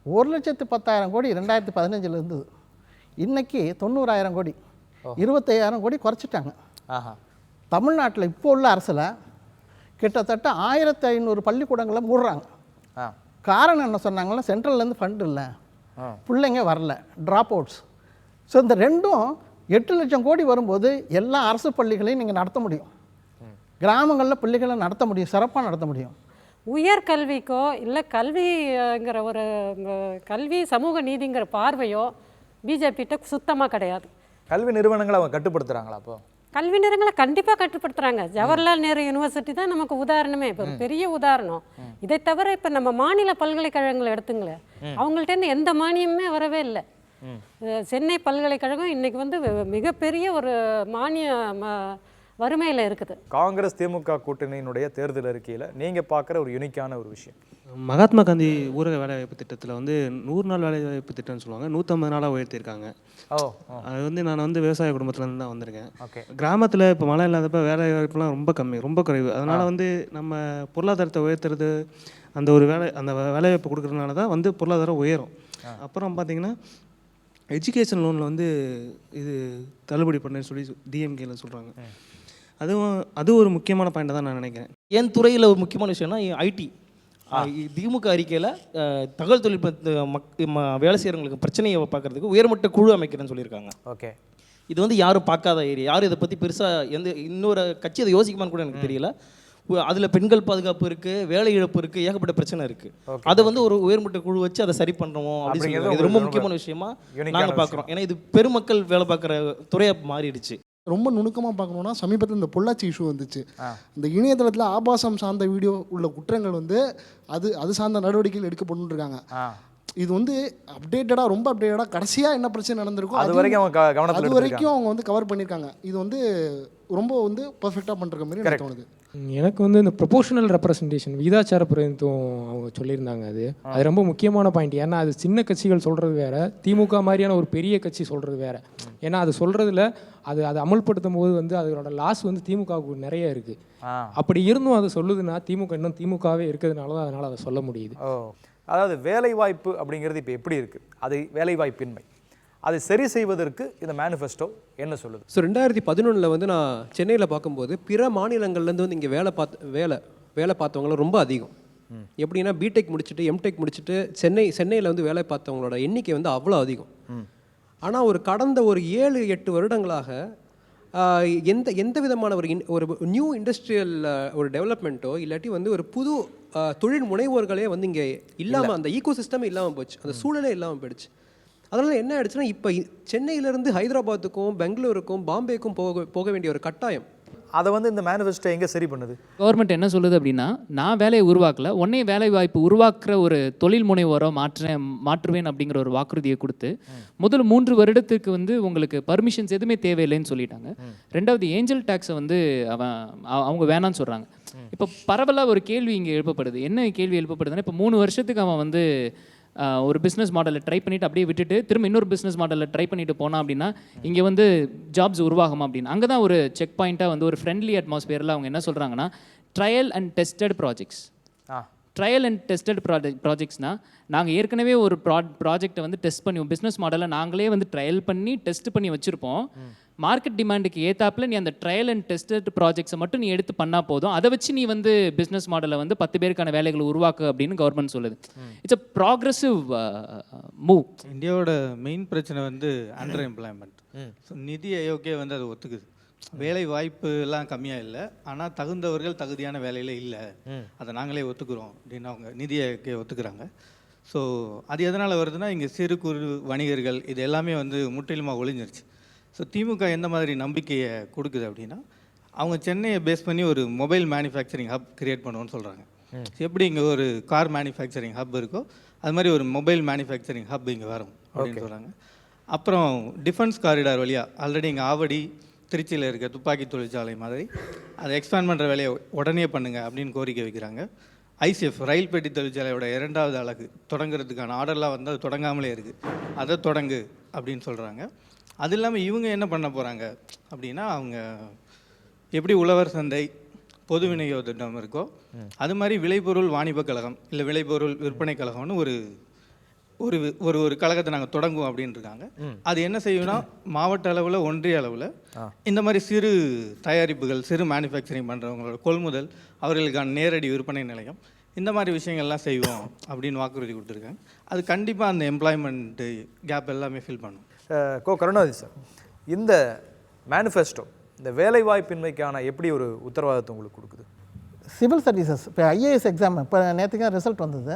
1,10,000 கோடி 2015 இருந்தது. இன்றைக்கி 90,000 கோடி, 25,000 கோடி குறைச்சிட்டாங்க. தமிழ்நாட்டில் இப்போ உள்ள அரசில் கிட்டத்தட்ட 1,500 பள்ளிக்கூடங்களை மூடுறாங்க. காரணம் என்ன சொன்னாங்கன்னா, சென்ட்ரல்லேருந்து ஃபண்டு இல்லை, பிள்ளைங்க வரல, ட்ராப் அவுட்ஸ். ஸோ இந்த ரெண்டும் 8 லட்சம் கோடி வரும்போது எல்லா அரசு பள்ளிகளையும் நீங்கள் நடத்த முடியும், கிராமங்களில் பள்ளிகளை நடத்த முடியும், சிறப்பாக நடத்த முடியும். உயர்கல்விக்கோ இல்லை கல்விங்கிற ஒரு கல்வி சமூக நீதிங்கிற பார்வையோ பிஜேபிகிட்ட சுத்தமாக கிடையாது. கல்வி நிறுவனங்களை அவங்க கட்டுப்படுத்துகிறாங்களா? அப்போ கல்வி நிறுவனங்களை கண்டிப்பாக கட்டுப்படுத்துகிறாங்க. ஜவஹர்லால் நேரு யூனிவர்சிட்டி தான் நமக்கு உதாரணமே, இப்போ பெரிய உதாரணம். இதை தவிர இப்போ நம்ம மாநில பல்கலைக்கழகங்களை எடுத்துங்களேன், அவங்கள்ட்டேருந்து எந்த மானியமுமே வரவே இல்லை. சென்னை பல்கலைக்கழகம் இன்றைக்கி வந்து மிகப்பெரிய ஒரு மானிய வறுமையில் இருக்குது. காங்கிரஸ் திமுக கூட்டணியினுடைய தேர்தல் அறிக்கையில் நீங்கள் பார்க்குற ஒரு யூனிக்கான ஒரு விஷயம்? மகாத்மா காந்தி ஊரக வேலைவாய்ப்பு திட்டத்தில் வந்து 100 நாள் வேலைவாய்ப்பு திட்டம்னு சொல்லுவாங்க, 150 நாளாக உயர்த்தியிருக்காங்க. அது வந்து நான் வந்து விவசாய குடும்பத்துலேருந்து தான் வந்திருக்கேன். கிராமத்தில் இப்போ மழை இல்லாதப்ப வேலை வாய்ப்புலாம் ரொம்ப கம்மி, ரொம்ப குறைவு. அதனால் வந்து நம்ம பொருளாதாரத்தை உயர்த்துறது, அந்த ஒரு அந்த வேலைவாய்ப்பு கொடுக்குறதுனால தான் வந்து பொருளாதாரம் உயரும். அப்புறம் பார்த்தீங்கன்னா எஜுகேஷன் லோனில் வந்து இது தள்ளுபடி பண்ணேன்னு சொல்லி டிஎம்கேல சொல்கிறாங்க. அது ஒரு முக்கியமான பாயிண்ட் தான் நான் நினைக்கிறேன். என் துறையில் ஒரு முக்கியமான விஷயம்னா ஐடி. திமுக அறிக்கையில் தகவல் தொழில்நுட்ப வேலை செய்கிறவங்களுக்கு பிரச்சனையை பார்க்கறதுக்கு உயர்மட்ட குழு அமைக்கிறேன்னு சொல்லியிருக்காங்க. ஓகே, இது வந்து யாரும் பார்க்காத ஏரியா, யாரும் இதை பற்றி பெருசாக இன்னொரு கட்சி அதை யோசிக்குமான்னு கூட எனக்கு தெரியல. அதில் பெண்கள் பாதுகாப்பு இருக்குது, வேலை இழப்பு இருக்குது, ஏகப்பட்ட பிரச்சனை இருக்குது. அதை வந்து ஒரு உயர்மட்ட குழு வச்சு அதை சரி பண்ணுறோம் அப்படின்னு இது ரொம்ப முக்கியமான விஷயமா நாங்கள் பார்க்குறோம். ஏன்னா இது பெருமக்கள் வேலை பார்க்குற துறையாக மாறிடுச்சு. ரொம்ப நுணுக்கமாக பார்க்கணுன்னா சமீபத்தில் இந்த பொள்ளாச்சி இஷ்யூ வந்துச்சு. இந்த இணையதளத்தில் ஆபாசம் சார்ந்த வீடியோ உள்ள குற்றங்கள் வந்து அது சார்ந்த நடவடிக்கைகள் எடுக்கப்பட்டு இருக்காங்க. இது வந்து அப்டேட்டடாக, ரொம்ப அப்டேட்டடாக கடைசியாக என்ன பிரச்சனை நடந்திருக்கோ அது வரைக்கும் அவங்க வந்து கவர் பண்ணியிருக்காங்க. இது வந்து ரொம்ப வந்து பர்ஃபெக்டாக பண்ணுற மாதிரி எனக்கு தோணுது. எனக்கு வந்து இந்த ப்ரொபோஷனல் ரெப்ரசன்டேஷன், விகிதாச்சார பிரதிநிதித்துவம் அவங்க சொல்லியிருந்தாங்க. அது ரொம்ப முக்கியமான பாயிண்ட். ஏன்னா அது சின்ன கட்சிகள் சொல்கிறது வேறு, திமுக மாதிரியான ஒரு பெரிய கட்சி சொல்கிறது வேறு. ஏன்னா அது சொல்கிறதுல அது அமல்படுத்தும் போது வந்து அதோட லாஸ் வந்து திமுகவுக்கு நிறைய இருக்குது. அப்படி இருந்தும் அது சொல்லுதுன்னா திமுக இன்னும் திமுகவே இருக்கிறதுனால தான் அதனால் அதை சொல்ல முடியுது. அதாவது வேலைவாய்ப்பு அப்படிங்கிறது இப்போ எப்படி இருக்குது, அது வேலைவாய்ப்பின்மை, அதை சரி செய்வதற்கு இந்த மேனிஃபெஸ்டோ என்ன சொல்லுது? ஸோ 2011 வந்து நான் சென்னையில் பார்க்கும்போது பிற மாநிலங்கள்லேருந்து வந்து இங்கே வேலை பார்த்தவங்களும் ரொம்ப அதிகம். எப்படின்னா பிடெக் முடிச்சுட்டு எம்டெக் முடிச்சுட்டு சென்னையில் வந்து வேலை பார்த்தவங்களோட எண்ணிக்கை வந்து அவ்வளோ அதிகம். ஆனால் கடந்த ஒரு 7-8 வருடங்களாக எந்த விதமான ஒரு நியூ இண்டஸ்ட்ரியல் ஒரு டெவலப்மெண்ட்டோ இல்லாட்டி வந்து ஒரு புது தொழில் முனைவோர்களே வந்து இங்கே இல்லாமல், அந்த ஈகோ சிஸ்டமே இல்லாமல் போச்சு, அந்த சூழலே இல்லாமல் போயிடுச்சு. அதனால் என்ன ஆயிடுச்சுன்னா இப்போ சென்னையிலேருந்து ஹைதராபாத்துக்கும் பெங்களூருக்கும் பாம்பேக்கும் போக வேண்டிய ஒரு கட்டாயம். அதை வந்து இந்த மேனிஃபெஸ்டோ எங்கே சரி பண்ணுது? கவர்மெண்ட் என்ன சொல்லுது அப்படின்னா, நான் வேலையை உருவாக்கல, உடனே வேலை வாய்ப்பு உருவாக்குற ஒரு தொழில் முனைவோரை மாற்றுவேன் அப்படிங்கிற ஒரு வாக்குறுதியை கொடுத்து முதல் 3 வருடத்துக்கு வந்து உங்களுக்கு பர்மிஷன்ஸ் எதுவுமே தேவையில்லைன்னு சொல்லிட்டாங்க. ரெண்டாவது ஏஞ்சல் டேக்ஸை வந்து அவங்க வேணான்னு சொல்கிறாங்க. இப்போ பரவலாக ஒரு கேள்வி இங்கே எழுப்பப்படுது. என்ன கேள்வி எழுப்பப்படுதுன்னா, இப்போ 3 வருஷத்துக்கு அவன் வந்து ஒரு பிஸ்னஸ் மாடலை ட்ரை பண்ணிவிட்டு அப்படியே விட்டுட்டு திரும்ப இன்னொரு பிஸ்னஸ் மாடலில் ட்ரை பண்ணிட்டு போனால் அப்படின்னா இங்கே வந்து ஜாப்ஸ் உருவாகுமா அப்படின்னு. அங்கே தான் ஒரு செக் பாயிண்ட்டாக வந்து ஒரு ஃப்ரெண்ட்லி அட்மாஸ்பியரில் அவங்க என்ன சொல்கிறாங்கன்னா, trial and tested projects. Trial and tested ப்ராஜெக்ட்ஸ்னால் நாங்கள் ஏற்கனவே ஒரு ப்ராஜெக்டை வந்து டெஸ்ட் பண்ணுவோம், பிஸ்னஸ் மாடலை நாங்களே வந்து ட்ரையல் பண்ணி டெஸ்ட் பண்ணி வச்சுருப்போம். மார்க்கெட் டிமாண்டுக்கு ஏற்றாப்பில் நீ அந்த ட்ரையல் அண்ட் டெஸ்டட் ப்ராஜெக்ட்ஸை மட்டும் நீ எடுத்து பண்ணால் போதும், அதை வச்சு நீ வந்து பிஸ்னஸ் மாடலை வந்து 10 பேருக்கான வேலைகளை உருவாக்கு அப்படின்னு கவர்மெண்ட் சொல்லுது. It's a progressive move. இந்தியாவோட மெயின் பிரச்சனை வந்து அண்டர் எம்ப்ளாய்மெண்ட். நிதி ஆயோக்கே வந்து அதை ஒத்துக்குது. வேலை வாய்ப்பு எல்லாம் கம்மியாக இல்லை, ஆனால் தகுந்தவர்கள் தகுதியான வேலையில் இல்லை, அதை நாங்களே ஒத்துக்கிறோம் அப்படின்னு அவங்க நிதி ஆயோக்கே ஒத்துக்கிறாங்க. ஸோ அது எதனால் வருதுன்னா, இங்கே சிறு குறு வணிகர்கள் இது எல்லாமே வந்து முற்றிலுமாக ஒழிஞ்சிருச்சு. ஸோ திமுக எந்த மாதிரி நம்பிக்கையை கொடுக்குது அப்படின்னா, அவங்க சென்னையை பேஸ் பண்ணி ஒரு மொபைல் மேனுஃபேக்சரிங் ஹப் கிரியேட் பண்ணுவோன்னு சொல்கிறாங்க. எப்படி இங்கே ஒரு கார் மேனுஃபேக்சரிங் ஹப் இருக்கோ அது மாதிரி ஒரு மொபைல் மேனுஃபேக்சரிங் ஹப் இங்கே வரும் அப்படின்னு சொல்கிறாங்க. அப்புறம் டிஃபென்ஸ் காரிடார் வழியாக ஆல்ரெடி இங்கே ஆவடி திருச்சியில் இருக்க துப்பாக்கி தொழிற்சாலை மாதிரி அதை எக்ஸ்பேண்ட் பண்ணுற வேலையை உடனே பண்ணுங்கள் அப்படின்னு கோரிக்கை வைக்கிறாங்க. ஐசிஎஃப் ரயில் பெட்டி தொழிற்சாலையோட 2வது அலகு தொடங்குறதுக்கான ஆர்டர்லாம் வந்து அது தொடங்காமலே இருக்குது, அதை தொடங்கு அப்படின்னு சொல்கிறாங்க. அது இல்லாமல் இவங்க என்ன பண்ண போகிறாங்க அப்படின்னா, அவங்க எப்படி உழவர் சந்தை பொது விநியோக திட்டம் இருக்கோ அது மாதிரி விளைபொருள் வாணிப கழகம் இல்லை விளைபொருள் விற்பனை கழகம்னு ஒரு ஒரு ஒரு ஒரு கழகத்தை நாங்கள் தொடங்குவோம் அப்படின்னு இருக்காங்க. அது என்ன செய்யும்னா, மாவட்ட அளவில் ஒன்றிய அளவில் இந்த மாதிரி சிறு தயாரிப்புகள் சிறு மேனுஃபேக்சரிங் பண்ணுறவங்களோட கொள்முதல், அவர்களுக்கான நேரடி விற்பனை நிலையம், இந்த மாதிரி விஷயங்கள்லாம் செய்வோம் அப்படின்னு வாக்குறுதி கொடுத்துருக்காங்க. அது கண்டிப்பாக அந்த எம்ப்ளாய்மெண்ட்டு கேப் எல்லாமே ஃபில் பண்ணும். கருணாநிதி சார், இந்த மேனிஃபெஸ்டோ இந்த வேலைவாய்ப்பின்மைக்கான எப்படி ஒரு உத்தரவாதத்தை உங்களுக்கு கொடுக்குது? சிவில் சர்வீசஸ் இப்போ ஐஏஎஸ் எக்ஸாம் இப்போ நேற்றுக்கு ரிசல்ட் வந்தது.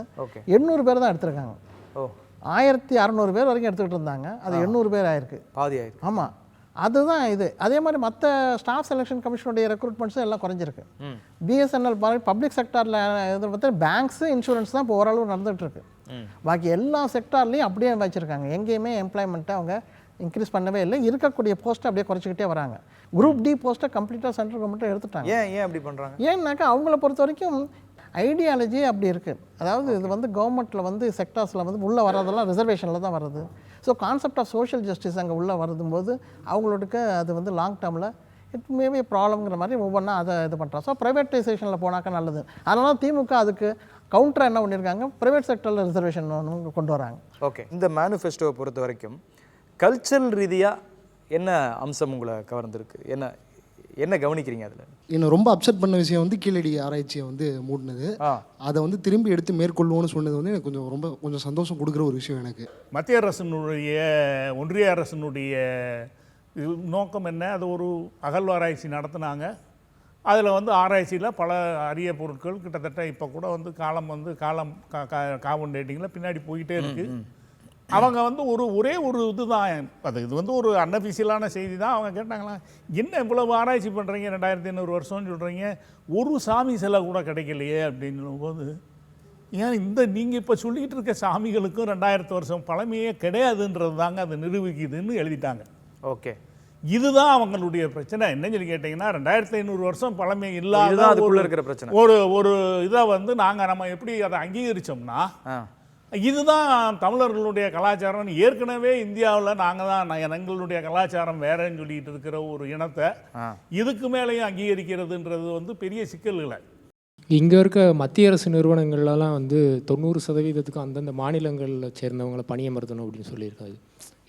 800 பேர் தான் எடுத்திருக்காங்க. 1600 பேர் வரைக்கும் எடுத்துக்கிட்டு இருந்தாங்க, அது 800 பேர் ஆயிருக்கு, பாதி ஆயிருக்கு. ஆமாம், அதுதான் இது. அதே மாதிரி மற்ற ஸ்டாஃப் செலெக்ஷன் கமிஷனுடைய ரெக்ரூட்மெண்ட்ஸும் எல்லாம் குறைஞ்சிருக்கு. பிஎஸ்என்எல் பப்ளிக் செக்டாரில் இதில் பார்த்தா பேங்க்ஸு இன்சூரன்ஸ் தான் இப்போ ஓரளவு நடந்துகிட்டு இருக்கு. பாக்கி எல்லா செக்டார்லேயும் அப்படியே வச்சுருக்காங்க. எங்கேயுமே எம்ப்ளாய்மெண்ட்டை அவங்க இன்க்ரீஸ் பண்ணவே இல்லை. இருக்கக்கூடிய போஸ்ட்டை அப்படியே குறைச்சிக்கிட்டே வராங்க. குரூப் டி போஸ்ட்டை கம்ப்ளீட்டாக சென்ட்ரல் கவர்மெண்ட்டை எடுத்துட்டாங்க. ஏன் அப்படி பண்ணுறாங்க? ஏன்னாக்கா அவங்கள பொறுத்த வரைக்கும் ஐடியாலஜி அப்படி இருக்குது. அதாவது இது வந்து கவர்மெண்ட்டில் வந்து செக்டார்ஸில் வந்து உள்ளே வர்றதெல்லாம் ரிசர்வேஷனில் தான் வருது. So concept of social justice அங்கே உள்ளே வரும்போது அவங்களுக்கு அது வந்து லாங் டேர்மில் இட் மேபி ப்ராப்ளம்ங்கிற மாதிரி ஒவ்வொன்றா அதை இது பண்ணுறாங்க. ஸோ ப்ரைவேட்டைசேஷனில் போனாக்கா நல்லது. அதனால திமுக அதுக்கு கவுண்டராக என்ன பண்ணியிருக்காங்க, ப்ரைவேட் செக்டரில் ரிசர்வேஷன் கொண்டு வராங்க. ஓகே, இந்த மேனிஃபெஸ்டோவை பொறுத்த வரைக்கும் கல்ச்சரல் ரீதியாக என்ன அம்சம் உங்களை கவர்ந்துருக்கு? என்ன கவனிக்கிறீங்க அதில்? என்னை ரொம்ப அப்செட் பண்ண விஷயம் வந்து கீழடி ஆராய்ச்சியை வந்து மூடினது. அதை வந்து திரும்பி எடுத்து மேற்கொள்வோன்னு சொன்னது வந்து எனக்கு கொஞ்சம் சந்தோஷம் கொடுக்குற ஒரு விஷயம். எனக்கு மத்திய அரசினுடைய ஒன்றிய அரசினுடைய நோக்கம் என்ன? அது ஒரு அகழ்வாராய்ச்சி நடத்தினாங்க. அதில் வந்து ஆராய்ச்சியில் பல அரிய பொருட்கள் கிட்டத்தட்ட இப்போ கூட வந்து கார்பன் டேட்டிங்கில் பின்னாடி போயிட்டே இருக்குது. அவங்க வந்து ஒரே ஒரு இதுதான் இது வந்து ஒரு அன்அஃபிஷியலான செய்தி தான். அவங்க கேட்டாங்களா, என்ன இவ்வளவு ஆராய்ச்சி பண்ணுறீங்க, 2500 வருஷம்னு சொல்கிறீங்க, ஒரு சாமி சிலை கூட கிடைக்கலையே அப்படின்னும் போது, ஏன் நீங்கள் இப்போ சொல்லிக்கிட்டு இருக்க சாமிகளுக்கும் 2000 வருஷம் பழமையே கிடையாதுன்றது தாங்க அது நிரூபிக்குதுன்னு எழுதிட்டாங்க. ஓகே, இதுதான் அவங்களுடைய பிரச்சனை. என்னன்னு சொல்லி கேட்டிங்கன்னா, 2500 வருஷம் பழமை இல்லாத இருக்கிற பிரச்சனை ஒரு இதை வந்து நம்ம எப்படி அதை அங்கீகரித்தோம்னா, இதுதான் தமிழர்களுடைய கலாச்சாரம். ஏற்கனவே இந்தியாவில் நாங்கள் தான் எங்களுடைய கலாச்சாரம் வேறன்னு சொல்லிட்டு இருக்கிற ஒரு இனத்தை இதுக்கு மேலேயும் அங்கீகரிக்கிறதுன்றது வந்து பெரிய சிக்கல் இல்லை. இங்கே இருக்க மத்திய அரசு நிறுவனங்கள்லாம் வந்து 90% அந்தந்த மாநிலங்களில் சேர்ந்தவங்களை பணியமர்த்தணும் அப்படின்னு சொல்லியிருக்காது.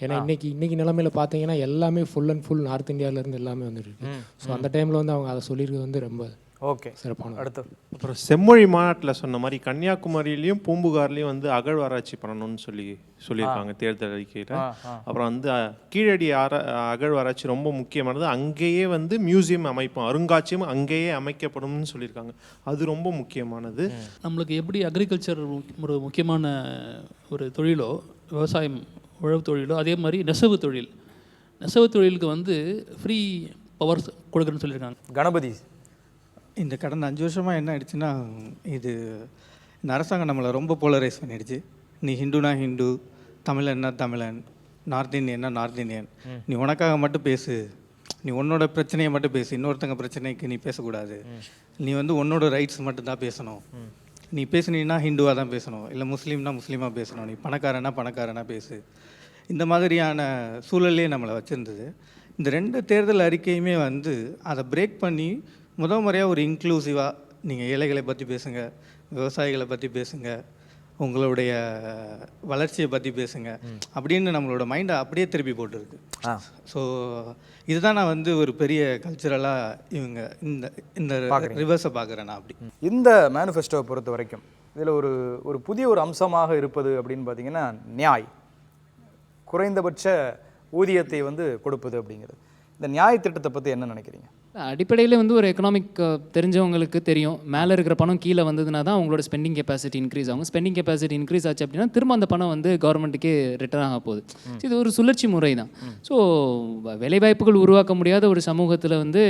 ஏன்னா இன்னைக்கு நிலைமையில் பார்த்தீங்கன்னா எல்லாமே ஃபுல் அண்ட் ஃபுல் நார்த் இந்தியாவிலேருந்து எல்லாமே வந்துருக்கு. ஸோ அந்த டைமில் வந்து அவங்க அதை சொல்லியிருக்கிறது வந்து ரொம்ப ஓகே சிறப்பான. அடுத்து அப்புறம் செம்மொழி மாநாட்டில் சொன்ன மாதிரி கன்னியாகுமரியிலையும் பூம்புகார்லேயும் வந்து அகழ்வாராய்ச்சி பண்ணணும்னு சொல்லியிருக்காங்க தேர்தல் அறிக்கையில். அப்புறம் வந்து கீழடி அகழ்வாராய்ச்சி ரொம்ப முக்கியமானது. அங்கேயே வந்து மியூசியம் அமைப்போம், அருங்காட்சியம் அங்கேயே அமைக்கப்படும்னு சொல்லியிருக்காங்க. அது ரொம்ப முக்கியமானது. நம்மளுக்கு எப்படி அக்ரிகல்ச்சர் ஒரு முக்கியமான ஒரு தொழிலோ, விவசாயம் உழவு தொழிலோ, அதே மாதிரி நெசவு தொழிலுக்கு வந்து ஃப்ரீ பவர் கொடுக்குறேன்னு சொல்லியிருக்காங்க. கணபதி, இந்த கடந்த 5 வருஷமாக என்ன ஆயிடுச்சுன்னா, இந்த அரசாங்கம் நம்மளை ரொம்ப போலரைஸ் பண்ணிடுச்சு. நீ ஹிந்துனா ஹிந்து, தமிழன்னா தமிழன், நார்த் இந்தியன்னா நார்த் இந்தியன். நீ உனக்காக மட்டும் பேசு, நீ உன்னோட பிரச்சனையை மட்டும் பேசு, இன்னொருத்தங்க பிரச்சனைக்கு நீ பேசக்கூடாது. நீ வந்து உன்னோட ரைட்ஸ் மட்டும் தான் பேசணும். நீ பேசுனீன்னா ஹிந்துவாக தான் பேசணும், இல்லை முஸ்லீம்னா முஸ்லீமாக பேசணும், நீ பணக்காரனா பேசு. இந்த மாதிரியான சூழல்லே நம்மளை வச்சுருந்தது. இந்த 2 தேர்தல் அறிக்கையுமே வந்து அதை பிரேக் பண்ணி முறையாக ஒரு இன்க்ளூசிவாக நீங்கள் ஏழைகளை பற்றி பேசுங்க, விவசாயிகளை பற்றி பேசுங்க, உங்களுடைய வளர்ச்சியை பற்றி பேசுங்க அப்படின்னு நம்மளோட மைண்டை அப்படியே திருப்பி போட்டுருக்கு. ஸோ இதுதான் நான் வந்து ஒரு பெரிய கல்ச்சுரலாக இவங்க இந்த ரிவர்ஸை பார்க்குறேன் நான். அப்படி இந்த மேனிஃபெஸ்டோவை பொறுத்த வரைக்கும் இதில் ஒரு புதிய ஒரு அம்சமாக இருப்பது அப்படின்னு பார்த்தீங்கன்னா நியாய், குறைந்தபட்ச ஊதியத்தை வந்து கொடுப்பது அப்படிங்கிறது. இந்த நியாய திட்டத்தை பற்றி என்ன நினைக்கிறீங்க? அடிப்படையில் வந்து ஒரு எக்கனாமிக் தெரிஞ்சவங்களுக்கு தெரியும், மேலே இருக்கிற பணம் கீழே வந்ததுனா தான் அவங்களோட ஸ்பெண்டிங் கெப்பாசிட்டி இன்க்ரீஸ் ஆகும். ஸ்பெண்டிங் கெப்பாசிட்டி இன்க்ரீஸ் ஆச்சு அப்படின்னா திரும்ப அந்த பணம் வந்து கவர்மெண்ட்டுக்கே ரிட்டர்ன் ஆக போகுது. இது ஒரு சுழற்சி முறை தான். ஸோ வேலைவாய்ப்புகள் உருவாக்க முடியாத ஒரு சமூகத்தில் வந்து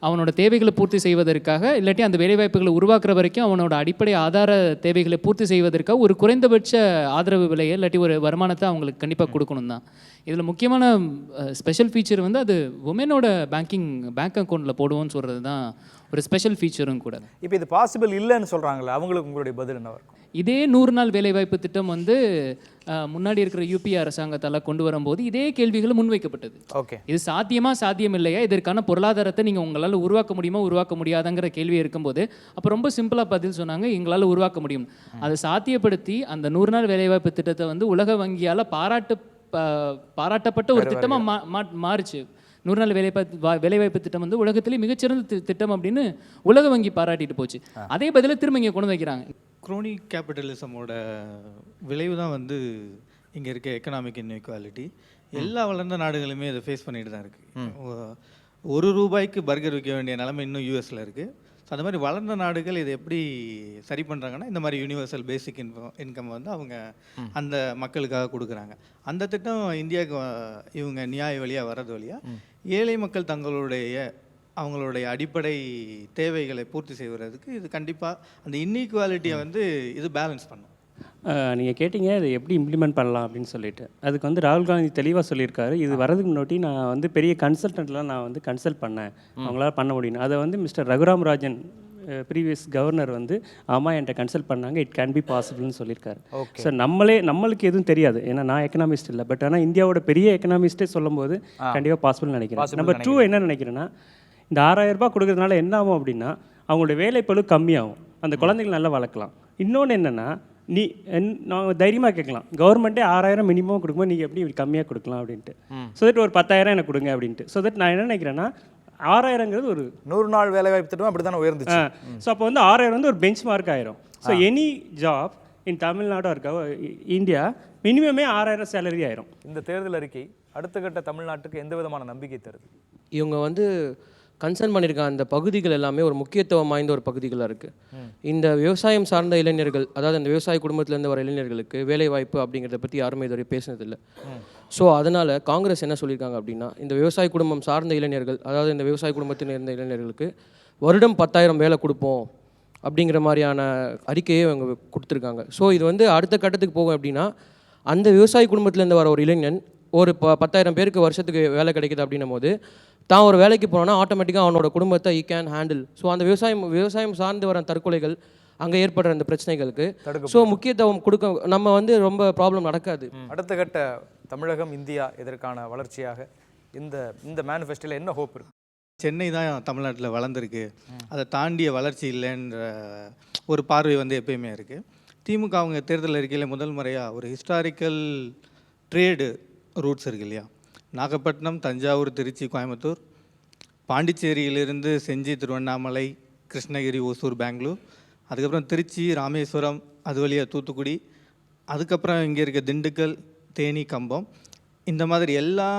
அவனோட தேவைகளை பூர்த்தி செய்வதற்காக, இல்லாட்டி அந்த வேலைவாய்ப்புகளை உருவாக்குற வரைக்கும் அவனோட அடிப்படை ஆதார தேவைகளை பூர்த்தி செய்வதற்காக ஒரு குறைந்தபட்ச ஆதரவு விலையை இல்லாட்டி ஒரு வருமானத்தை அவங்களுக்கு கண்டிப்பாக கொடுக்கணும் தான். இதில் முக்கியமான ஸ்பெஷல் ஃபீச்சர் வந்து அது உமனோட பேங்க் அக்கௌண்ட்டில் போடுவோன்னு சொல்கிறது தான் ஒரு ஸ்பெஷல் ஃபீச்சரும் கூட. இப்போ இது பாசிபிள் இல்லைன்னு சொல்கிறாங்களே, அவங்களுக்கு உங்களுடைய பதில் என்ன இருக்கும்? இதே 100 நாள் வேலைவாய்ப்பு திட்டம் வந்து முன்னாடி இருக்கிற யூபிஏ அரசாங்கத்தால் கொண்டு வரும்போது இதே கேள்விகள் முன்வைக்கப்பட்டது. ஓகே, இது சாத்தியம் இல்லையா, இதற்கான பொருளாதாரத்தை நீங்கள் உங்களால் உருவாக்க முடியாதுங்கிற கேள்வி இருக்கும்போது அப்போ ரொம்ப சிம்பிளாக பதில் சொன்னாங்க, எங்களால் உருவாக்க முடியும். அதை சாத்தியப்படுத்தி அந்த 100 நாள் வேலைவாய்ப்பு திட்டத்தை வந்து உலக வங்கியால் பாராட்டப்பட்ட ஒரு திட்டமாக மாறுச்சு. 100 நாள் வேலைவாய்ப்பு திட்டம் வந்து உலகத்திலே மிகச்சிறந்த திட்டம் அப்படின்னு உலக வங்கி பாராட்டிட்டு போச்சு. அதே பதில திரும்ப இங்கே கொண்டு வைக்கிறாங்க. குரோனிக் கேபிட்டலிசமோட விளைவு தான் வந்து இங்கே இருக்க எக்கனாமிக் இன்இக்வாலிட்டி. எல்லா வளர்ந்த நாடுகளுமே இதை ஃபேஸ் பண்ணிட்டு தான் இருக்குது. ₹1 பர்கர் விற்க வேண்டிய நிலைமை இன்னும் யூஎஸில் இருக்குது. ஸோ அந்த மாதிரி வளர்ந்த நாடுகள் இதை எப்படி சரி பண்ணுறாங்கன்னா, இந்த மாதிரி யூனிவர்சல் பேசிக் இன்கம் வந்து அவங்க அந்த மக்களுக்காக கொடுக்குறாங்க. அந்த திட்டம் இந்தியாவுக்கு இவங்க நியாய வழியாக வர்றது வழியாக ஏழை மக்கள் அவங்களுடைய அடிப்படை தேவைகளை பூர்த்தி செய்வதற்கு இது கண்டிப்பாக அந்த இன்இக்வாலிட்டியை வந்து இது பேலன்ஸ் பண்ணும். நீங்கள் கேட்டிங்க இதை எப்படி இம்ப்ளிமெண்ட் பண்ணலாம் அப்படின்னு சொல்லிட்டு. அதுக்கு வந்து ராகுல் காந்தி தெளிவாக சொல்லியிருக்காரு. இது வரதுக்கு முன்னாடி நான் வந்து பெரிய கன்சல்டன்ட்லாம் நான் வந்து கன்சல்ட் பண்ணேன், அவங்களால பண்ண முடியும். அதை வந்து mister Raghuram Rajan previous governor வந்து ஆமாம் என்கிட்ட கன்சல்ட் பண்ணாங்க, இட் கேன் பி பாசிபிள்னு சொல்லியிருக்காரு. ஸோ நம்மளுக்கு எதுவும் தெரியாது, ஏன்னா நான் எக்கனாமிஸ்ட் இல்லை. பட் ஆனால் இந்தியாவோட பெரிய எக்கனாமிஸ்ட்டே சொல்லும்போது கண்டிப்பாக பாசிபிள்னு நினைக்கிறேன். நம்பர் 2 என்ன நினைக்கிறேன்னா, இந்த 6000 ரூபாய் கொடுக்கறதுனால என்ன ஆகும் அப்படின்னா அவங்களோட வேலைப்பளு கம்மியாகும், அந்த குழந்தைகள் நல்லா வளர்க்கலாம். இன்னொன்று என்னென்னா, நாங்கள் தைரியமாக கேட்கலாம், கவர்மெண்ட்டே 6000 மினிமம் கொடுக்கும்போது நீங்கள் எப்படி இப்படி கம்மியாக கொடுக்கலாம் அப்படின்ட்டு. ஸோ தட் ஒரு 10,000 எனக்கு கொடுங்க அப்படின்ட்டு. ஸோ தட் நான் என்ன நினைக்கிறேன்னா, 6000ங்கிறது ஒரு 100 நாள் வேலை வாய்ப்பு திட்டம் அப்படி தானே உயர்ந்துச்சு. ஸோ அப்போ வந்து 6000 வந்து ஒரு பெஞ்ச் மார்க் ஆயிரும். ஸோ எனி ஜாப் இன் தமிழ்நாடு இருக்க இந்தியா மினிமமே 6000 சேலரி ஆயிரும். இந்த தேர்தல் அறிக்கை அடுத்த கட்ட தமிழ்நாட்டுக்கு எந்த விதமான நம்பிக்கை தருது? இவங்க வந்து கன்சர்ன் பண்ணியிருக்க அந்த பகுதிகள் எல்லாமே ஒரு முக்கியத்துவம் வாய்ந்த ஒரு பகுதிகளாக இருக்குது. இந்த விவசாயம் சார்ந்த இளைஞர்கள், அதாவது அந்த விவசாய குடும்பத்திலேருந்து வர இளைஞர்களுக்கு வேலை வாய்ப்பு அப்படிங்கிறத பற்றி யாருமே இதுவரை பேசினதில்லை. ஸோ அதனால் காங்கிரஸ் என்ன சொல்லியிருக்காங்க அப்படின்னா, இந்த விவசாய குடும்பம் சார்ந்த இளைஞர்கள், அதாவது இந்த விவசாய குடும்பத்தில் இருந்த இளைஞர்களுக்கு வருடம் 10,000 வேலை கொடுப்போம் அப்படிங்கிற மாதிரியான அறிக்கையை அவங்க கொடுத்துருக்காங்க. ஸோ இது வந்து அடுத்த கட்டத்துக்கு போகும் அப்படின்னா, அந்த விவசாய குடும்பத்திலேருந்து வர ஒரு இளைஞன் ஒரு 10,000 பேருக்கு வருஷத்துக்கு வேலை கிடைக்குது அப்படின்னும் போது தான் ஒரு வேலைக்கு போனோன்னா ஆட்டோமேட்டிக்காக அவனோட குடும்பத்தை ஈ கேன் ஹேண்டில். ஸோ அந்த விவசாயம் சார்ந்து வர தற்கொலைகள், அங்கே ஏற்படுற அந்த பிரச்சனைகளுக்கு ஸோ முக்கியத்துவம் கொடுக்க நம்ம வந்து ரொம்ப ப்ராப்ளம் நடக்காது. அடுத்த கட்ட தமிழகம், இந்தியா இதற்கான வளர்ச்சியாக இந்த மேனிஃபெஸ்டோவில் என்ன ஹோப் இருக்குது? சென்னை தான் தமிழ்நாட்டில் வளர்ந்துருக்கு, அதை தாண்டிய வளர்ச்சி இல்லைன்ற ஒரு பார்வை வந்து எப்பயுமே இருக்குது. திமுக அவங்க தேர்தல் அறிக்கையில் முதல் முறையாக ஒரு ஹிஸ்டாரிக்கல் ட்ரேடு ரூட்ஸ் இருக்கு இல்லையா, நாகப்பட்டினம், தஞ்சாவூர், திருச்சி, கோயம்புத்தூர், பாண்டிச்சேரியிலிருந்து செஞ்சி, திருவண்ணாமலை, கிருஷ்ணகிரி, ஓசூர், பெங்களூர், அதுக்கப்புறம் திருச்சி, ராமேஸ்வரம், அது வழியாக தூத்துக்குடி, அதுக்கப்புறம் இங்கே இருக்க திண்டுக்கல், தேனி, கம்பம், இந்த மாதிரி எல்லா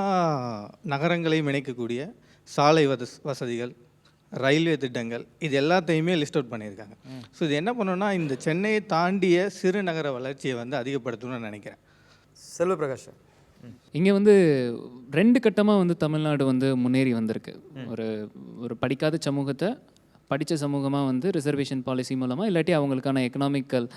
நகரங்களையும் இணைக்கக்கூடிய சாலை வசதிகள், ரயில்வே திட்டங்கள், இது எல்லாத்தையுமே லிஸ்ட் அவுட் பண்ணியிருக்காங்க. ஸோ இது என்ன பண்ணணும்னா, இந்த சென்னையை தாண்டிய சிறு நகர வளர்ச்சியை வந்து அதிகப்படுத்தணும்னு நினைக்கிறேன். செல்வபிரகாஷ், இங்கே வந்து 2 கட்டமாக வந்து தமிழ்நாடு வந்து முன்னேறி வந்திருக்கு. ஒரு படிக்காத சமூகத்தை படித்த சமூகமாக வந்து ரிசர்வேஷன் பாலிசி மூலமாக, இல்லாட்டி அவங்களுக்கான எக்கனாமிக்கல்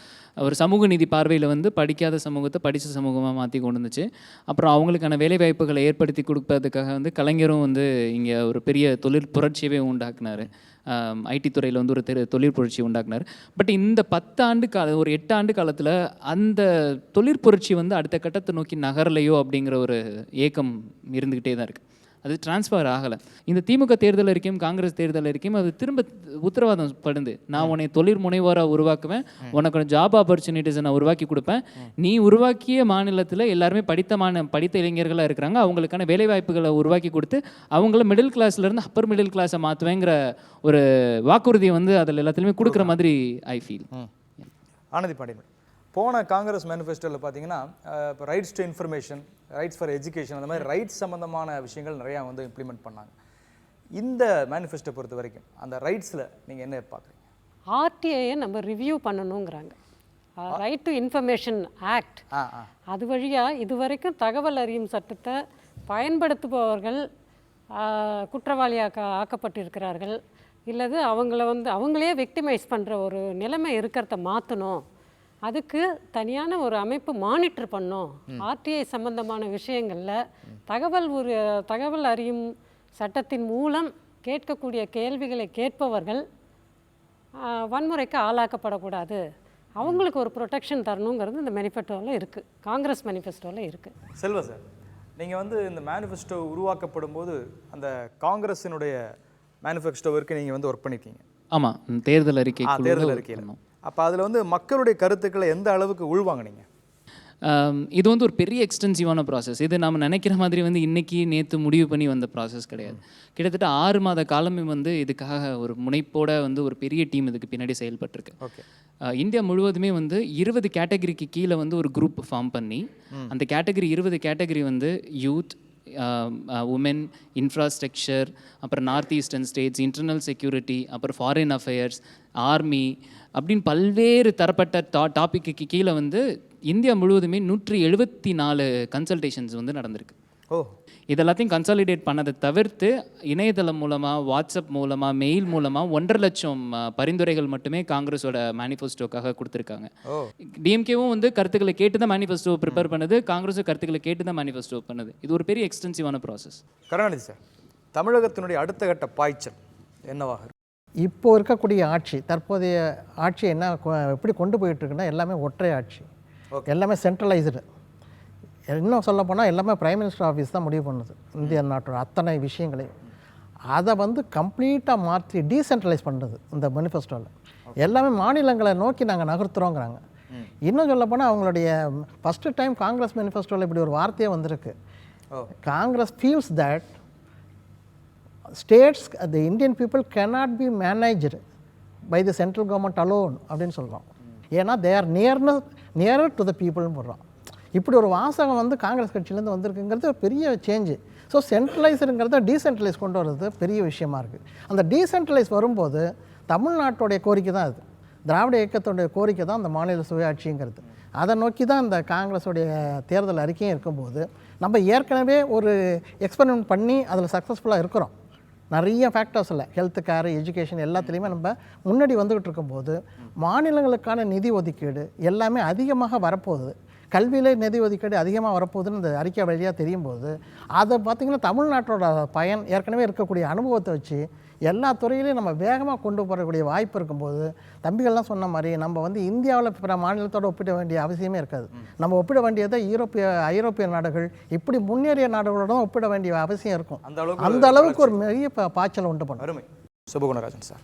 ஒரு சமூக நீதி பார்வையில் வந்து படிக்காத சமூகத்தை படித்த சமூகமாக மாற்றி கொண்டு வந்துச்சு. அப்புறம் அவங்களுக்கான வேலைவாய்ப்புகளை ஏற்படுத்தி கொடுப்பதுக்காக வந்து கலைஞரும் வந்து இங்கே ஒரு பெரிய தொழில் புரட்சியவே உண்டாக்குனார். ஐடி துறையில் வந்து ஒரு தொழில் புரட்சி உண்டாக்குனார். பட் இந்த 10 ஆண்டு ஒரு 8 ஆண்டு காலத்தில் அந்த தொழிற்புரட்சி வந்து அடுத்த கட்டத்தை நோக்கி நகரலையோ அப்படிங்கிற ஒரு ஏக்கம் இருந்துக்கிட்டே தான் இருக்குது. அது டிரான்ஸ்ஃபர் ஆகலை. இந்த திமுக தேர்தல் அறிக்கையும் காங்கிரஸ் தேர்தல் அறிக்கையும் அது திரும்ப உத்தரவாதம் படுது. நான் உன்னை தொழில் முனைவோராக உருவாக்குவேன், உனக்கு ஜாப் ஆப்பர்ச்சுனிட்டிஸை நான் உருவாக்கி கொடுப்பேன், நீ உருவாக்கிய மாநிலத்தில் எல்லாருமே படித்த இளைஞர்களாக இருக்கிறாங்க, அவங்களுக்கான வேலைவாய்ப்புகளை உருவாக்கி கொடுத்து அவங்கள மிடில் கிளாஸ்லேருந்து அப்பர் மிடில் கிளாஸை மாற்றுவேங்கிற ஒரு வாக்குறுதியை வந்து அதில் எல்லாத்துலேயுமே கொடுக்குற மாதிரி ஐ ஃபீல். ஆனந்தி பாண்டியன், போன காங்கிரஸ் மேனிஃபெஸ்டோவில் பார்த்தீங்கன்னா இப்போ rights to information, rights for education, அந்த மாதிரி ரைட்ஸ் சம்மந்தமான விஷயங்கள் நிறையா வந்து இம்ப்ளிமெண்ட் பண்ணாங்க. இந்த மேனிஃபெஸ்டோ பொறுத்த வரைக்கும் அந்த ரைட்ஸில் நீங்கள் என்ன பார்க்குறீங்க? ஆர்டிஐயை நம்ம ரிவ்யூ பண்ணணுங்கிறாங்க. ரைட் டு இன்ஃபர்மேஷன் ஆக்ட், அது வழியாக இதுவரைக்கும் தகவல் அறியும் சட்டத்தை பயன்படுத்துபவர்கள் குற்றவாளியாக ஆக்கப்பட்டிருக்கிறார்கள், இல்லது அவங்களே விக்டிமைஸ் பண்ணுற ஒரு நிலைமை இருக்கிறத மாற்றணும். அதுக்கு தனியான ஒரு அமைப்பு மானிட்டர் பண்ணோம். ஆர்டிஐ சம்பந்தமான விஷயங்களில் தகவல் அறியும் சட்டத்தின் மூலம் கேட்கக்கூடிய கேள்விகளை கேட்பவர்கள் வன்முறைக்கு ஆளாக்கப்படக்கூடாது, அவங்களுக்கு ஒரு ப்ரொடெக்ஷன் தரணுங்கிறது இந்த மேனிஃபெஸ்டோவில் இருக்குது, காங்கிரஸ் மேனிஃபெஸ்டோவில் இருக்குது. செல்வ சார், நீங்கள் வந்து இந்த மேனிஃபெஸ்டோ உருவாக்கப்படும் போது அந்த காங்கிரஸினுடைய மேனிஃபெஸ்டோவிற்கு நீங்கள் வந்து ஒர்க் பண்ணியிருக்கீங்க. ஆமாம், தேர்தல் அறிக்கையில். அப்போ அதில் வந்து மக்களுடைய கருத்துக்களை எந்த அளவுக்கு உள்வாங்கினீங்க? இது வந்து ஒரு பெரிய எக்ஸ்டென்சிவான ப்ராசஸ். இது நம்ம நினைக்கிற மாதிரி வந்து இன்றைக்கி நேற்று முடிவு பண்ணி வந்த ப்ராசஸ் கிடையாது. கிட்டத்தட்ட 6 மாத காலமே வந்து இதுக்காக ஒரு முனைப்போட வந்து ஒரு பெரிய டீம் இதுக்கு பின்னாடி செயல்பட்டுருக்கு. இந்தியா முழுவதுமே வந்து 20 கேட்டகரிக்கு கீழே வந்து ஒரு குரூப் ஃபார்ம் பண்ணி, அந்த கேட்டகரி 20 கேட்டகரி வந்து யூத், உமன், இன்ஃப்ராஸ்ட்ரக்சர், அப்புறம் north eastern states, internal security, அப்புறம் ஃபாரின் அஃபேர்ஸ், ஆர்மி அப்படின்னு பல்வேறு தரப்பட்ட டாப்பிக்கு கீழே வந்து இந்தியா முழுவதுமே 174 கன்சல்டேஷன்ஸ் வந்து நடந்திருக்கு. இதெல்லாத்தையும் கன்சாலிடேட் பண்ணதை தவிர்த்து இணையதளம் மூலமாக, வாட்ஸ்அப் மூலமாக, மெயில் மூலமாக 1.5 லட்சம் பரிந்துரைகள் மட்டுமே காங்கிரஸோட மேனிஃபெஸ்டோக்காக கொடுத்துருக்காங்க. டிஎம்கேவும் வந்து கருத்துக்களை கேட்டு தான் மேனிஃபெஸ்டோ ப்ரிப்பேர் பண்ணுது, காங்கிரஸும் கருத்துக்களை கேட்டு தான் மேனிஃபெஸ்டோ பண்ணுது. இது ஒரு பெரிய எக்ஸ்டென்சிவான ப்ராசஸ். கருணாநிதி சார், தமிழகத்தினுடைய அடுத்த கட்ட பாய்ச்சல் என்னவாக இருக்கு? இப்போ இருக்கக்கூடிய ஆட்சி, தற்போதைய ஆட்சி என்ன எப்படி கொண்டு போயிட்டுருக்குன்னா எல்லாமே ஒற்றை ஆட்சி, எல்லாமே சென்ட்ரலைஸ்டு. இன்னும் சொல்ல போனால் எல்லாமே பிரைம் மினிஸ்டர் ஆஃபீஸ் தான் முடிவு பண்ணுது இந்திய நாட்டோட அத்தனை விஷயங்களையும். அதை வந்து கம்ப்ளீட்டாக மாற்றி டீசென்ட்ரலைஸ் பண்ணுறது இந்த மேனிஃபெஸ்டோவில். எல்லாமே மாநிலங்களை நோக்கி நாங்கள் நகர்த்துறோங்கிறாங்க. இன்னும் சொல்ல போனால் அவங்களுடைய ஃபஸ்ட்டு டைம் காங்கிரஸ் மேனிஃபெஸ்டோவில் இப்படி ஒரு வார்த்தையே வந்திருக்கு. Congress feels that states the Indian people cannot be managed by the central government alone அப்படின்னு சொல்கிறோம். ஏன்னா they are nearer to the பீப்புள்னு போடுறோம். இப்படி ஒரு வாசகம் வந்து காங்கிரஸ் கட்சியிலேருந்து வந்திருக்குங்கிறது பெரிய சேஞ்சு. ஸோ சென்ட்ரலைஸருங்கிறத டீசென்ட்ரலைஸ் கொண்டு வர்றது பெரிய விஷயமா இருக்குது. அந்த டீசென்ட்ரலைஸ் வரும்போது தமிழ்நாட்டுடைய கோரிக்கை தான் அது, திராவிட இயக்கத்துடைய கோரிக்கை தான் அந்த மாநில சுயாட்சிங்கிறது. அதை நோக்கி தான் இந்த காங்கிரஸுடைய தேர்தல் அறிக்கையும் இருக்கும்போது நம்ம ஏற்கனவே ஒரு எக்ஸ்பெரிமெண்ட் பண்ணி அதில் சக்ஸஸ்ஃபுல்லாக இருக்கிறோம். நிறைய ஃபேக்டர்ஸில் ஹெல்த் கேர், எஜுகேஷன் எல்லாத்துலேயுமே நம்ம முன்னாடி வந்துக்கிட்டு இருக்கும்போது மாநிலங்களுக்கான நிதி ஒதுக்கீடு எல்லாமே அதிகமாக வரப்போகுது, கல்வியிலே நிதி ஒதுக்கீடு அதிகமாக வரப்போகுதுன்னு இந்த அறிக்கை வழியாக தெரியும் போது அதை பார்த்திங்கன்னா தமிழ்நாட்டோட பயன் ஏற்கனவே இருக்கக்கூடிய அனுபவத்தை வச்சு எல்லா துறையிலையும் நம்ம வேகமாக கொண்டு போகக்கூடிய வாய்ப்பு இருக்கும்போது தம்பிகள்லாம் சொன்ன மாதிரி நம்ம வந்து இந்தியாவில் பிற மாநிலத்தோடு ஒப்பிட வேண்டிய அவசியமே இருக்காது. நம்ம ஒப்பிட வேண்டியதை ஐரோப்பிய நாடுகள், இப்படி முன்னேறிய நாடுகளோட ஒப்பிட வேண்டிய அவசியம் இருக்கும். அந்த அளவுக்கு ஒரு பெரிய பாய்ச்சல் உண்டு பண்ணும். அருமை. சுபகுணராஜன் சார்,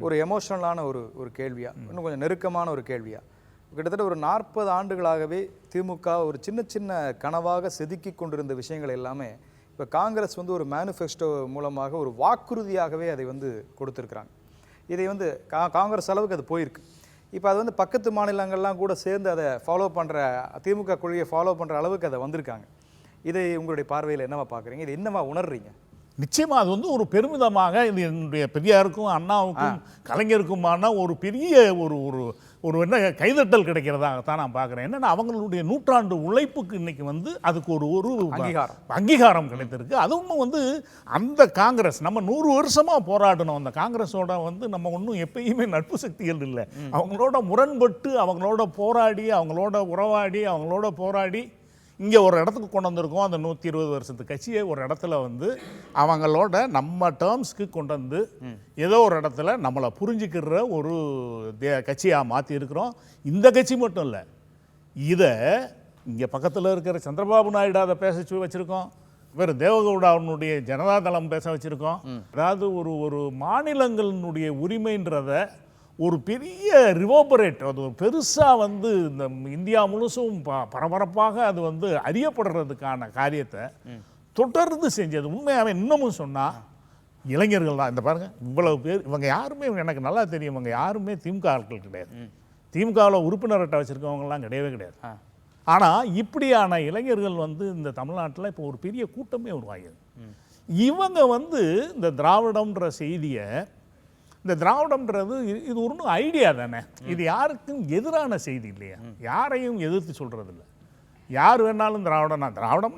ஒரு எமோஷனலான ஒரு கேள்வியா, இன்னும் கொஞ்சம் நெருக்கமான ஒரு கேள்வியா, கிட்டத்தட்ட ஒரு 40 ஆண்டுகளாகவே திமுக ஒரு சின்ன சின்ன கனவாக செதுக்கி கொண்டிருந்த விஷயங்கள் எல்லாமே இப்போ காங்கிரஸ் வந்து ஒரு மேனிஃபெஸ்டோ மூலமாக ஒரு வாக்குறுதியாகவே அதை வந்து கொடுத்துருக்குறாங்க. இதை வந்து காங்கிரஸ் அளவுக்கு அது போயிருக்கு. இப்போ அது வந்து பக்கத்து மாநிலங்கள்லாம் கூட சேர்ந்து அதை ஃபாலோ பண்ணுற, திமுக கொள்கையை ஃபாலோ பண்ணுற அளவுக்கு அதை வந்திருக்காங்க. இதை உங்களுடைய பார்வையில் என்னவா பார்க்குறீங்க? இது என்னவா உணர்றீங்க? நிச்சயமாக அது வந்து ஒரு பெருமிதமாக இது என்னுடைய பெரியாருக்கும் அண்ணாவுக்கும் கலைஞருக்குமான ஒரு பெரிய ஒரு ஒரு ஒரு என்ன கைதட்டல் கிடைக்கிறதாகத்தான் நான் பார்க்குறேன். என்னென்னா அவங்களுடைய நூற்றாண்டு உழைப்புக்கு இன்றைக்கி வந்து அதுக்கு ஒரு அங்கீகாரம் கிடைத்திருக்கு. அதுவும் வந்து அந்த காங்கிரஸ் நம்ம 100 வருஷமாக போராடணும். அந்த காங்கிரஸோட வந்து நம்ம ஒன்றும் எப்பயுமே நட்பு சக்திகள் இல்லை. அவங்களோட முரண்பட்டு, அவங்களோட போராடி, அவங்களோட உறவாடி, அவங்களோட போராடி இங்கே ஒரு இடத்துக்கு கொண்டு வந்திருக்கோம். அந்த 120 வருஷத்து கட்சியை ஒரு இடத்துல வந்து அவங்களோட நம்ம டேர்ம்ஸ்க்கு கொண்டு வந்து ஏதோ ஒரு இடத்துல நம்மளை புரிஞ்சுக்கிற ஒரு கட்சியாக மாற்றிருக்கிறோம். இந்த கட்சி மட்டும் இல்லை, இதை இங்கே பக்கத்தில் இருக்கிற சந்திரபாபு நாயுடு அதை பேச வச்சுருக்கோம், வேறு தேவகவுடாவுடைய ஜனதாதளம் பேச வச்சுருக்கோம். அதாவது ஒரு மாநிலங்களினுடைய உரிமைன்றதை ஒரு பெரிய ரிவோபரேட், அது ஒரு பெருசாக வந்து இந்த இந்தியா முழுசும் பரபரப்பாக அது வந்து அறியப்படுறதுக்கான காரியத்தை தொடர்ந்து செஞ்சது. உண்மையாகவே இன்னமும் சொன்னால் இளைஞர்கள் தான். இந்த பாருங்கள், இவ்வளவு பேர், இவங்க யாருமே எனக்கு நல்லா தெரியும், இவங்க யாருமே திமுக ஆட்கள் கிடையாது. திமுகவில் உறுப்பினர் அட்டை வச்சுருக்கவங்கலாம் கிடையவே கிடையாது. ஆனால் இப்படியான இளைஞர்கள் வந்து இந்த தமிழ்நாட்டில் இப்போ ஒரு பெரிய கூட்டமே உருவாகியது. இவங்க வந்து இந்த திராவிடம்ன்ற செய்தியை, இந்த திராவிடம்ன்றது இது ஒரு ஐடியா தானே, இது யாருக்கும் எதிரான செய்தி இல்லையா, யாரையும் எதிர்த்து சொல்கிறது இல்லை. யார் வேணாலும் திராவிடம்,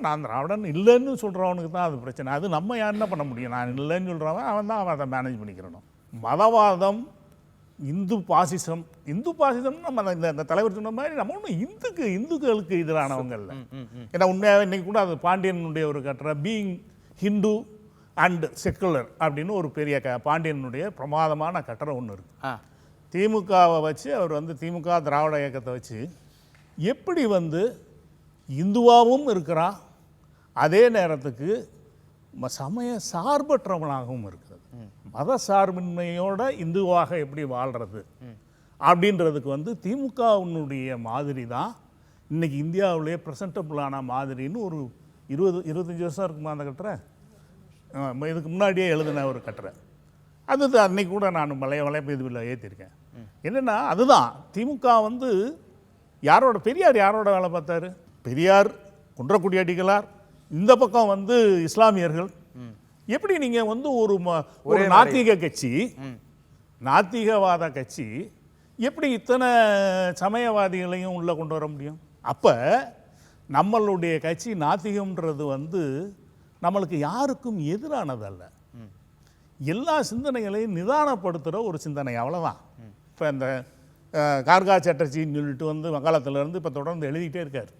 நான் திராவிடன் இல்லைன்னு சொல்கிறவனுக்கு தான் அது பிரச்சனை. அது நம்ம என்ன பண்ண முடியும்? நான் இல்லைன்னு சொல்கிறவன் அவன் தான் அதை மேனேஜ் பண்ணிக்கிறணும். மதவாதம், இந்து பாசிசம் நம்ம இந்த தலைவர் சொன்ன மாதிரி நம்ம ஒன்றும் இந்துக்களுக்கு எதிரானவங்க இல்லை. ஏன்னா உண்மையாக இன்றைக்கி கூட அது பாண்டியனுடைய ஒரு கட்டுரை, பீயிங் ஹிந்து அண்ட் செக்குலர் அப்படின்னு ஒரு பெரிய பாண்டியனுடைய பிரமாதமான கட்டுரை ஒன்று இருக்குது. திமுகவை வச்சு அவர் வந்து திமுக திராவிட இயக்கத்தை வச்சு எப்படி வந்து இந்துவாகவும் இருக்கிறான், அதே நேரத்துக்கு சமய சார்பற்றவனாகவும் இருக்கிறது. மத சார்பின்மையோட இந்துவாக எப்படி வாழ்கிறது அப்படின்றதுக்கு வந்து திமுகவினுடைய மாதிரி தான் இன்றைக்கி இந்தியாவிலேயே ப்ரெசன்டபுளான மாதிரின்னு ஒரு 20-25 வருஷம் இருக்குமா அந்த கட்டுரை, இதுக்கு முன்னாடியே எழுதின ஒரு கட்டுரை. அது அன்றைக்கி கூட நான் வலைப்பதிவில் ஏற்றிருக்கேன். என்னென்னா அதுதான் திமுக வந்து யாரோட, பெரியார் யாரோட வேலை பார்த்தாரு? பெரியார், குன்றக்குடி அடிகளார், இந்த பக்கம் வந்து இஸ்லாமியர்கள். எப்படி நீங்கள் வந்து ஒரு நாத்திக கட்சி, நாத்திகவாத கட்சி எப்படி இத்தனை சமயவாதிகளையும் உள்ளே கொண்டு வர முடியும்? அப்போ நம்மளுடைய கட்சி நாத்திகம்ன்றது வந்து நம்மளுக்கு யாருக்கும் எதிரானதல்ல. எல்லா சிந்தனைகளையும் நிதானப்படுத்துகிற ஒரு சிந்தனை, அவ்வளோதான். இப்போ இந்த கார்கா சட்டர்ஜின்னு சொல்லிட்டு வந்து வங்காளத்திலேருந்து இப்போ தொடர்ந்து எழுதிக்கிட்டே இருக்கார்.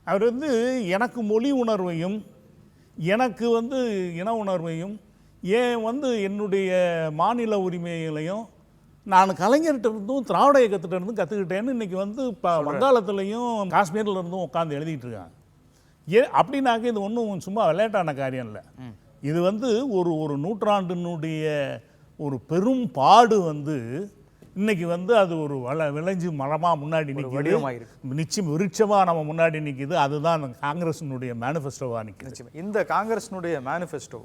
அவர் வந்து எனக்கு மொழி உணர்வையும் எனக்கு வந்து இன உணர்வையும் ஏன் வந்து என்னுடைய மாநில உரிமைகளையும் நான் கலைஞர்கிட்ட இருந்தும் திராவிட இயக்கத்திட்ட இருந்தும் கற்றுக்கிட்டேன்னு இன்றைக்கி வந்து இப்போ வங்காளத்துலேயும் காஷ்மீரில் இருந்தும் உட்காந்து எழுதிட்டு இருக்காங்க. அப்படின்னாக்க இது ஒன்றும் சும்மா விளையாட்டான காரியம் இல்லை. இது வந்து ஒரு நூற்றாண்டினுடைய ஒரு பெரும் பாடு வந்து இன்னைக்கு வந்து அது ஒரு விளைஞ்சு மரமாக முன்னாடி நிற்கிது, நிச்சயம் விருட்சமாக நம்ம முன்னாடி நிற்கிது. அதுதான் காங்கிரஸினுடைய மேனிஃபெஸ்டோவாக நிற்கிது. இந்த காங்கிரஸினுடைய மேனிஃபெஸ்டோ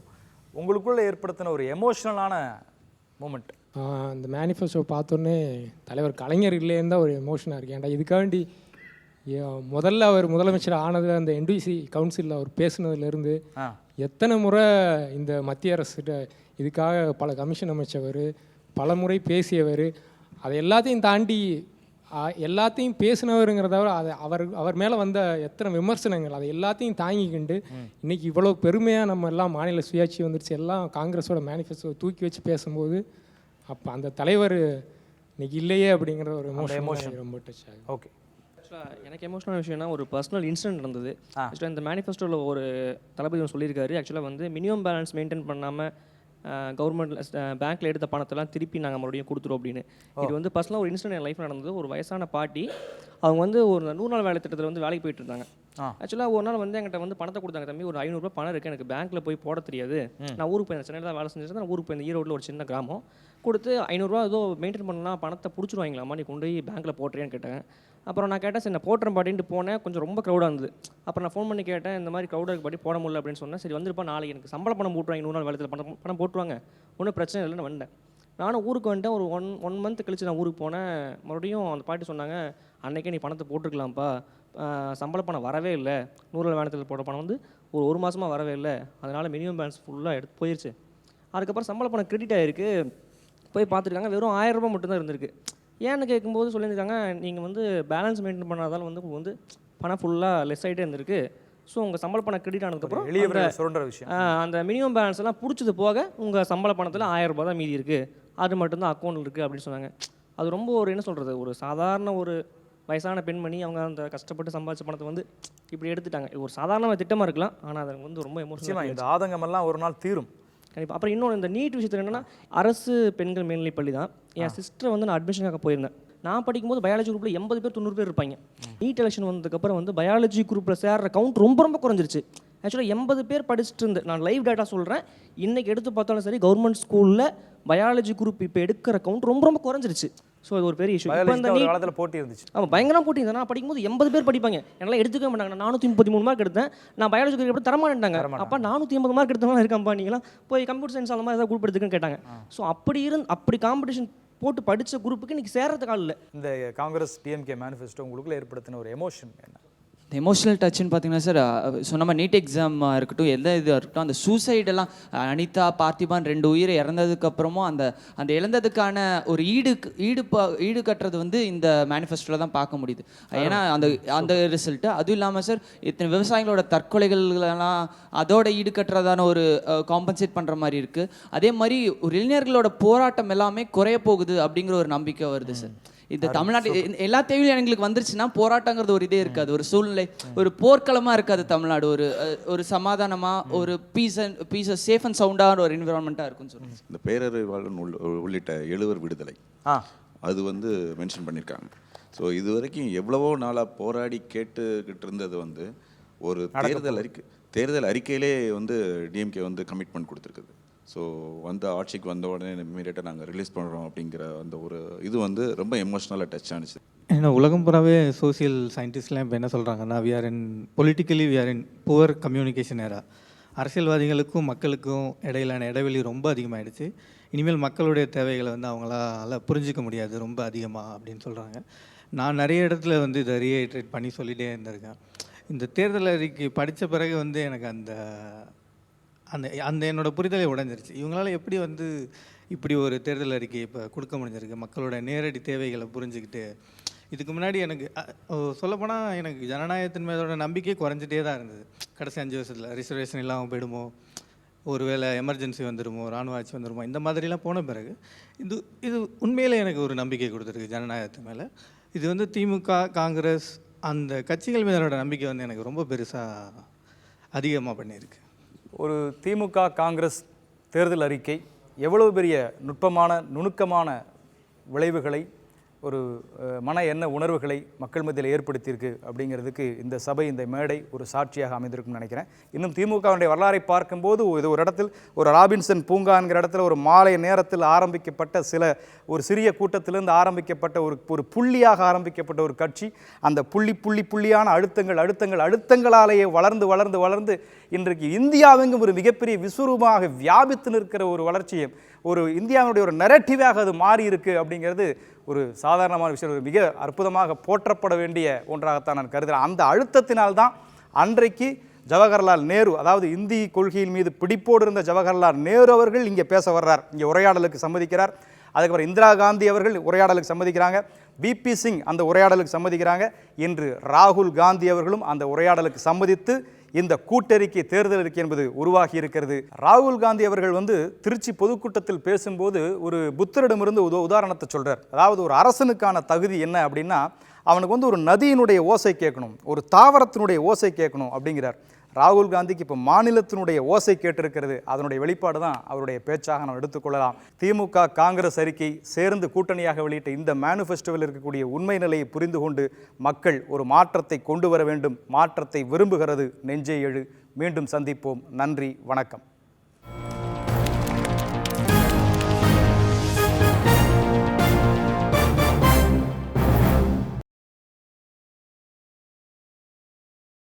உங்களுக்குள்ளே ஏற்படுத்தின ஒரு எமோஷ்னலான மூமெண்ட்? அந்த மேனிஃபெஸ்டோ பார்த்தோன்னே தலைவர் கலைஞர் இல்லைன்னு தான் ஒரு எமோஷனாக இருக்கு. ஏன்டா இதுக்காண்டி முதல்ல அவர் முதலமைச்சர் ஆனது அந்த என்டிசி கவுன்சிலில் அவர் பேசுனதுலேருந்து எத்தனை முறை இந்த மத்திய அரசுகிட்ட இதுக்காக பல கமிஷன் அமைச்சவர், பல முறை பேசியவர், அதை எல்லாத்தையும் தாண்டி எல்லாத்தையும் பேசினவருங்கிறத அவர் மேலே வந்த எத்தனை விமர்சனங்கள் அதை எல்லாத்தையும் தாங்கிக்கிண்டு இன்றைக்கி இவ்வளோ பெருமையாக நம்ம எல்லாம் மாநில சுயாட்சி வந்துடுச்சு, எல்லாம் காங்கிரஸோட மேனிஃபெஸ்டோ தூக்கி வச்சு பேசும்போது அப்போ அந்த தலைவர் இன்னைக்கு இல்லையே அப்படிங்கிற ஒரு எமோஷன் ரொம்ப டச் ஆகுது. ஓகே, எனக்கு எமோஷனல் விஷயம்னா ஒரு பர்சனல் இன்சிடென்ட் நடந்தது. ஆக்சுவலாக இந்த மேனிஃபெஸ்டோவில் ஒரு தளபதி சொல்லியிருக்காரு, ஆக்சுவலாக வந்து மினிமம் பேலன்ஸ் மெயின்டைன் பண்ணாமல் கவர்மெண்ட் பேங்க்கில் எடுத்த பணத்தெல்லாம் திருப்பி நாங்கள் மறுபடியும் கொடுத்துருவோம் அப்படின்னு. இது வந்து பர்சனலாக ஒரு இன்சிடென்ட் என் லைஃப்பில் நடந்தது. ஒரு வயசான பாட்டி, அவங்க வந்து ஒரு 100 நாள் வேலை திட்டத்தில் வந்து வேலைக்கு போயிட்டு இருந்தாங்க. ஆக்சுவலாக ஒரு நாள் வந்து என்கிட்ட வந்து பணத்தை கொடுத்தாங்க, தம்பி ஒரு 500 ரூபாய் பணம் இருக்குது, எனக்கு பேங்க்கில் போய் போட தெரியாது, நான் ஊருக்கு போய் சென்னையில் தான் வேலை செஞ்சுட்டு நான் ஊருக்கு போய் ஈரோட்டில் ஒரு சின்ன கிராமம் கொடுத்து 500 ரூபா ஏதோ மெயின்டைன் பண்ணலாம், பணத்தை பிடிச்சிருவாங்களாம்மா, நீ கொண்டு போய் பேங்க்கில் போட்டுறியான்னு கேட்டேன். அப்புறம் நான் கேட்டேன், சரி நான் போட்டுறேன் பாட்டின்ட்டு போனேன். கொஞ்சம் ரொம்ப க்ரௌடாக இருந்தது. அப்புறம் நான் ஃபோன் பண்ணி கேட்டேன், இந்த மாதிரி க்ரௌடாக பாட்டி போட முடியல அப்படின்னு சொன்னேன். சரி வந்துருப்பா, நாளைக்கு எனக்கு சம்பள பணம் போட்டுருவாங்க, 100 நாள் வேலையில் பணம் போட்டுருவாங்க, ஒன்றும் பிரச்சனை இல்லைன்னு வந்தேன். நானும் ஊருக்கு வந்துட்டேன். ஒரு ஒன் மந்த் கழிச்சு நான் ஊருக்கு போனேன். மறுபடியும் அந்த பாட்டி சொன்னாங்க, அன்றைக்கே நீ பணத்தை போட்டுருக்கலாம்ப்பா, சம்பள பணம் வரவே இல்லை, 100 நாள் வேலையில் போட்ட பணம் வந்து ஒரு மாதமாக வரவே இல்லை, அதனால் மினிமம் பேலன்ஸ் ஃபுல்லாக எடுத்து போயிடுச்சு. அதுக்கப்புறம் சம்பள பணம் கிரெடிட் ஆகிருக்கு. போய் பார்த்துருக்காங்க, வெறும் 1000 ரூபா மட்டும்தான் இருந்திருக்கு. ஏன்னு கேட்கும்போது சொல்லியிருக்காங்க, நீங்கள் வந்து பேலன்ஸ் மெயின்டைன் பண்ணாதால் வந்து உங்களுக்கு வந்து பணம் ஃபுல்லாக லெஸ் ஆகிட்டே இருந்திருக்கு. ஸோ உங்கள் சம்பள பணம் கிரெடிட் ஆனதுக்கப்புறம் அந்த மினிமம் பேலன்ஸ் எல்லாம் பிடிச்சது போக உங்கள் சம்பள பணத்தில் 1000 ரூபா தான் மீதி இருக்குது, அது மட்டும்தான் அக்கௌண்ட்டில் இருக்குது அப்படின்னு சொன்னாங்க. அது ரொம்ப ஒரு என்ன சொல்கிறது, ஒரு சாதாரண ஒரு வயசான பெண்மணி அவங்க அந்த கஷ்டப்பட்டு சம்பாதிச்ச பணத்தை வந்து இப்படி எடுத்துட்டாங்க. இது ஒரு சாதாரண திட்டமாக இருக்கலாம், ஆனால் அது வந்து ரொம்ப எமோஷனலாக இந்த ஆதங்கமெல்லாம் ஒரு நாள் தீரும் கண்டிப்பாக. அப்புறம் இன்னொன்று இந்த நீட் விஷயத்தில் என்னென்னா, அரசு பெண்கள் மேல்நிலைப் பள்ளி தான். என் சிஸ்டரை வந்து நான் அட்மிஷனுக்காக போயிருந்தேன். நான் படிக்கும்போது பயாலஜி குரூப்பில் 80 பேர் 90 பேர் இருப்பாங்க. நீட் எலெக்ஷன் வந்ததுக்கப்புறம் வந்து பயாலஜி குரூப்பில் சேர்ற கவுண்ட் ரொம்ப குறைஞ்சிருச்சு. ஆக்சுவலாக 80 பேர் படிச்சுட்டு இருந்து, நான் லைவ் டேட்டா சொல்கிறேன், இன்றைக்கி எடுத்து பார்த்தாலும் சரி கவர்மெண்ட் ஸ்கூலில் பயாலஜி குரூப் இப்போ எடுக்கிற கவுண்ட் ரொம்ப குறைஞ்சிருச்சு. ஸோ அது ஒரு பெரிய இஷ்யூ. இப்போ இந்த காலத்தில் போட்டி இருந்துச்சு. ஆமாம், பயங்கரமாக போட்டி இருந்தேன். நான் படிக்கும்போது 80 பேர் படிப்பாங்க, என்னால் எடுத்துக்க மாட்டாங்க. நான் 433 மார்க் எடுத்தேன். நான் பயாலஜி குரூப் எப்படி தரமாட்டாங்க. அப்போ 480 மார்க் எடுத்தவங்க இருக்காம்பா, நீங்களாம் போய் கம்ப்யூட்டர் சயின்ஸ் அந்த மாதிரி ஏதாவது குரூப் எடுத்துக்குன்னு கேட்டாங்க. ஸோ அப்படி காம்படிஷன் போட்டு படித்த குரூப்புக்கு இன்றைக்கி சேர்றதுக்கு ஆள் இல்லை. இந்த காங்கிரஸ் டிஎம்கே மேனிஃபெஸ்டோ உங்களுக்குள்ள ஏற்படுத்தின ஒரு எமோஷன் என்ன? எமோஷனல் டச்சுன்னு பார்த்தீங்கன்னா சார், சொன்ன மாதிரி நீட் எக்ஸாமாக இருக்கட்டும், எந்த இதாக இருக்கட்டும், அந்த சூசைடெல்லாம் அனிதா பார்த்திபான் 2 உயிரை இறந்ததுக்கப்புறமும் அந்த இழந்ததுக்கான ஒரு ஈடு கட்டுறது வந்து இந்த மேனிஃபெஸ்டோவில் தான் பார்க்க முடியுது. ஏன்னா அந்த ரிசல்ட்டு. அதுவும் இல்லாமல் சார், இத்தனை விவசாயிகளோட தற்கொலைகள்லாம் அதோட ஈடு கட்டுறதான ஒரு காம்பன்சேட் பண்ணுற மாதிரி இருக்குது. அதே மாதிரி ஒரு இளைஞர்களோட போராட்டம் எல்லாமே குறைய போகுது அப்படிங்கிற ஒரு நம்பிக்கை வருது சார். இந்த தமிழ்நாட்டு எல்லா தேவையும் எங்களுக்கு வந்துருச்சுன்னா போராட்டங்கிறது ஒரு இதே இருக்காது, ஒரு சூழ்நிலை, ஒரு போர்க்களமாக இருக்காது தமிழ்நாடு. ஒரு சமாதானமாக, ஒரு பீஸ் சேஃப் அண்ட் சவுண்டான ஒரு என்விரான்மெண்ட்டாக இருக்குன்னு சொல்லுங்கள். இந்த பேரறிவாளன் உள்ளிட்ட 7 விடுதலை அது வந்து மென்ஷன் பண்ணியிருக்காங்க. ஸோ இது வரைக்கும் எவ்வளவோ நாளாக போராடி கேட்டுக்கிட்டு இருந்தது வந்து ஒரு தேர்தல் அறிக்கையிலே வந்து டிஎம்கே வந்து கமிட்மெண்ட் கொடுத்துருக்குது. ஸோ ஆட்சிக்கு வந்த உடனே இமீடியட்டாக நாங்கள் ரிலீஸ் பண்ணுறோம் அப்படிங்கிற அந்த ஒரு இது வந்து ரொம்ப எமோஷ்னலாக டச் ஆனிச்சு. ஏன்னா உலகம் பூராவே சோசியல் சயின்டிஸ்ட்லாம் இப்போ என்ன சொல்கிறாங்கன்னா, politically we are in poor communication era. அரசியல்வாதிகளுக்கும் மக்களுக்கும் இடையிலான இடைவெளி ரொம்ப அதிகமாகிடுச்சு. இனிமேல் மக்களுடைய தேவைகளை வந்து அவங்களால புரிஞ்சிக்க முடியாது ரொம்ப அதிகமாக அப்படின்னு சொல்கிறாங்க. நான் நிறைய இடத்துல வந்து இதை ரீஹைட்ரேட் பண்ணி சொல்லிகிட்டே இருந்திருக்கேன். இந்த தேர்தல் அறிக்கை படித்த பிறகு வந்து எனக்கு அந்த என்னோட புரிதலை உடைஞ்சிருச்சு. இவங்களால எப்படி வந்து இப்படி ஒரு தேர்தல் அறிக்கை இப்போ கொடுக்க முடிஞ்சிருக்கு, மக்களோட நேரடி தேவைகளை புரிஞ்சுக்கிட்டு இதுக்கு முன்னாடி எனக்கு சொல்லப்போனால் எனக்கு ஜனநாயகத்தின் மேலோட நம்பிக்கை குறைஞ்சிட்டே தான் இருந்தது. கடைசி 5 வருஷத்தில் ரிசர்வேஷன் இல்லாமல் போயிடுமோ, ஒருவேளை எமர்ஜென்சி வந்துடுமோ, ராணுவ ஆட்சி வந்துடுமோ, இந்த மாதிரிலாம் போன பிறகு இது உண்மையிலே எனக்கு ஒரு நம்பிக்கை கொடுத்துருக்கு ஜனநாயகத்து மேலே. இது வந்து திமுக, காங்கிரஸ் அந்த கட்சிகள் மேலோட நம்பிக்கை வந்து எனக்கு ரொம்ப பெருசாக அதிகமாக பண்ணியிருக்கு. ஒரு திமுக காங்கிரஸ் தேர்தல் அறிக்கை எவ்வளவு பெரிய நுணுக்கமான விளைவுகளை, ஒரு மன எண்ண உணர்வுகளை மக்கள் மத்தியில் ஏற்படுத்தியிருக்கு அப்படிங்கிறதுக்கு இந்த சபை, இந்த மேடை ஒரு சாட்சியாக அமைந்திருக்கும்னு நினைக்கிறேன். இன்னும் திமுகவுடைய வரலாறை பார்க்கும்போது இது ஒரு இடத்தில், ஒரு ராபின்சன் பூங்காங்கிற இடத்துல ஒரு மாலை நேரத்தில் ஆரம்பிக்கப்பட்ட ஒரு சிறிய கூட்டத்திலிருந்து ஆரம்பிக்கப்பட்ட ஒரு புள்ளியாக ஆரம்பிக்கப்பட்ட ஒரு கட்சி, அந்த புள்ளியான அழுத்தங்களாலேயே வளர்ந்து இன்றைக்கு இந்தியாவெங்கும் ஒரு மிகப்பெரிய விஸ்வரூபமாக வியாபித்து நிற்கிற ஒரு வளர்ச்சியும், ஒரு இந்தியாவுடைய ஒரு நெரட்டிவாக அது மாறி இருக்கு அப்படிங்கிறது ஒரு சாதாரணமான விஷயம், ஒரு மிக அற்புதமாக போற்றப்பட வேண்டிய ஒன்றாகத்தான் நான் கருதுகிறேன். அந்த அழுத்தத்தினால்தான் அன்றைக்கு ஜவஹர்லால் நேரு, அதாவது இந்தி கொள்கையின் மீது பிடிப்போடு இருந்த ஜவஹர்லால் நேரு அவர்கள் இங்கே பேச வர்றார், இங்கே உரையாடலுக்கு சம்மதிக்கிறார். அதுக்கப்புறம் இந்திரா காந்தி அவர்கள் உரையாடலுக்கு சம்மதிக்கிறாங்க, பிபி சிங் அந்த உரையாடலுக்கு சம்மதிக்கிறாங்க. இன்று ராகுல் காந்தி அவர்களும் அந்த உரையாடலுக்கு சம்மதித்து இந்த கூட்டறிக்கை, தேர்தல் அறிக்கை என்பது உருவாகி இருக்கிறது. ராகுல் காந்தி அவர்கள் திருச்சி பொதுக்கூட்டத்தில் பேசும்போது ஒரு புத்தரிடமிருந்து உதாரணத்தை சொல்றார். அதாவது ஒரு அரசனுக்கான தகுதி என்ன அப்படின்னா, அவனுக்கு ஒரு நதியினுடைய ஓசை கேட்கணும், ஒரு தாவரத்தினுடைய ஓசை கேட்கணும் அப்படிங்கிறார். ராகுல் காந்திக்கு இப்போ மாநிலத்தினுடைய ஓசை கேட்டிருக்கிறது. அதனுடைய வெளிப்பாடு தான் அவருடைய பேச்சாக நாம் எடுத்துக்கொள்ளலாம். திமுக காங்கிரஸ் அறிக்கை சேர்ந்து கூட்டணியாக வெளியிட்ட இந்த மேனிஃபெஸ்டோவில் இருக்கக்கூடிய உண்மை நிலையை புரிந்து கொண்டு மக்கள் ஒரு மாற்றத்தை கொண்டு வர வேண்டும். மாற்றத்தை விரும்புகிறது நெஞ்சே எழு. மீண்டும் சந்திப்போம். நன்றி, வணக்கம்.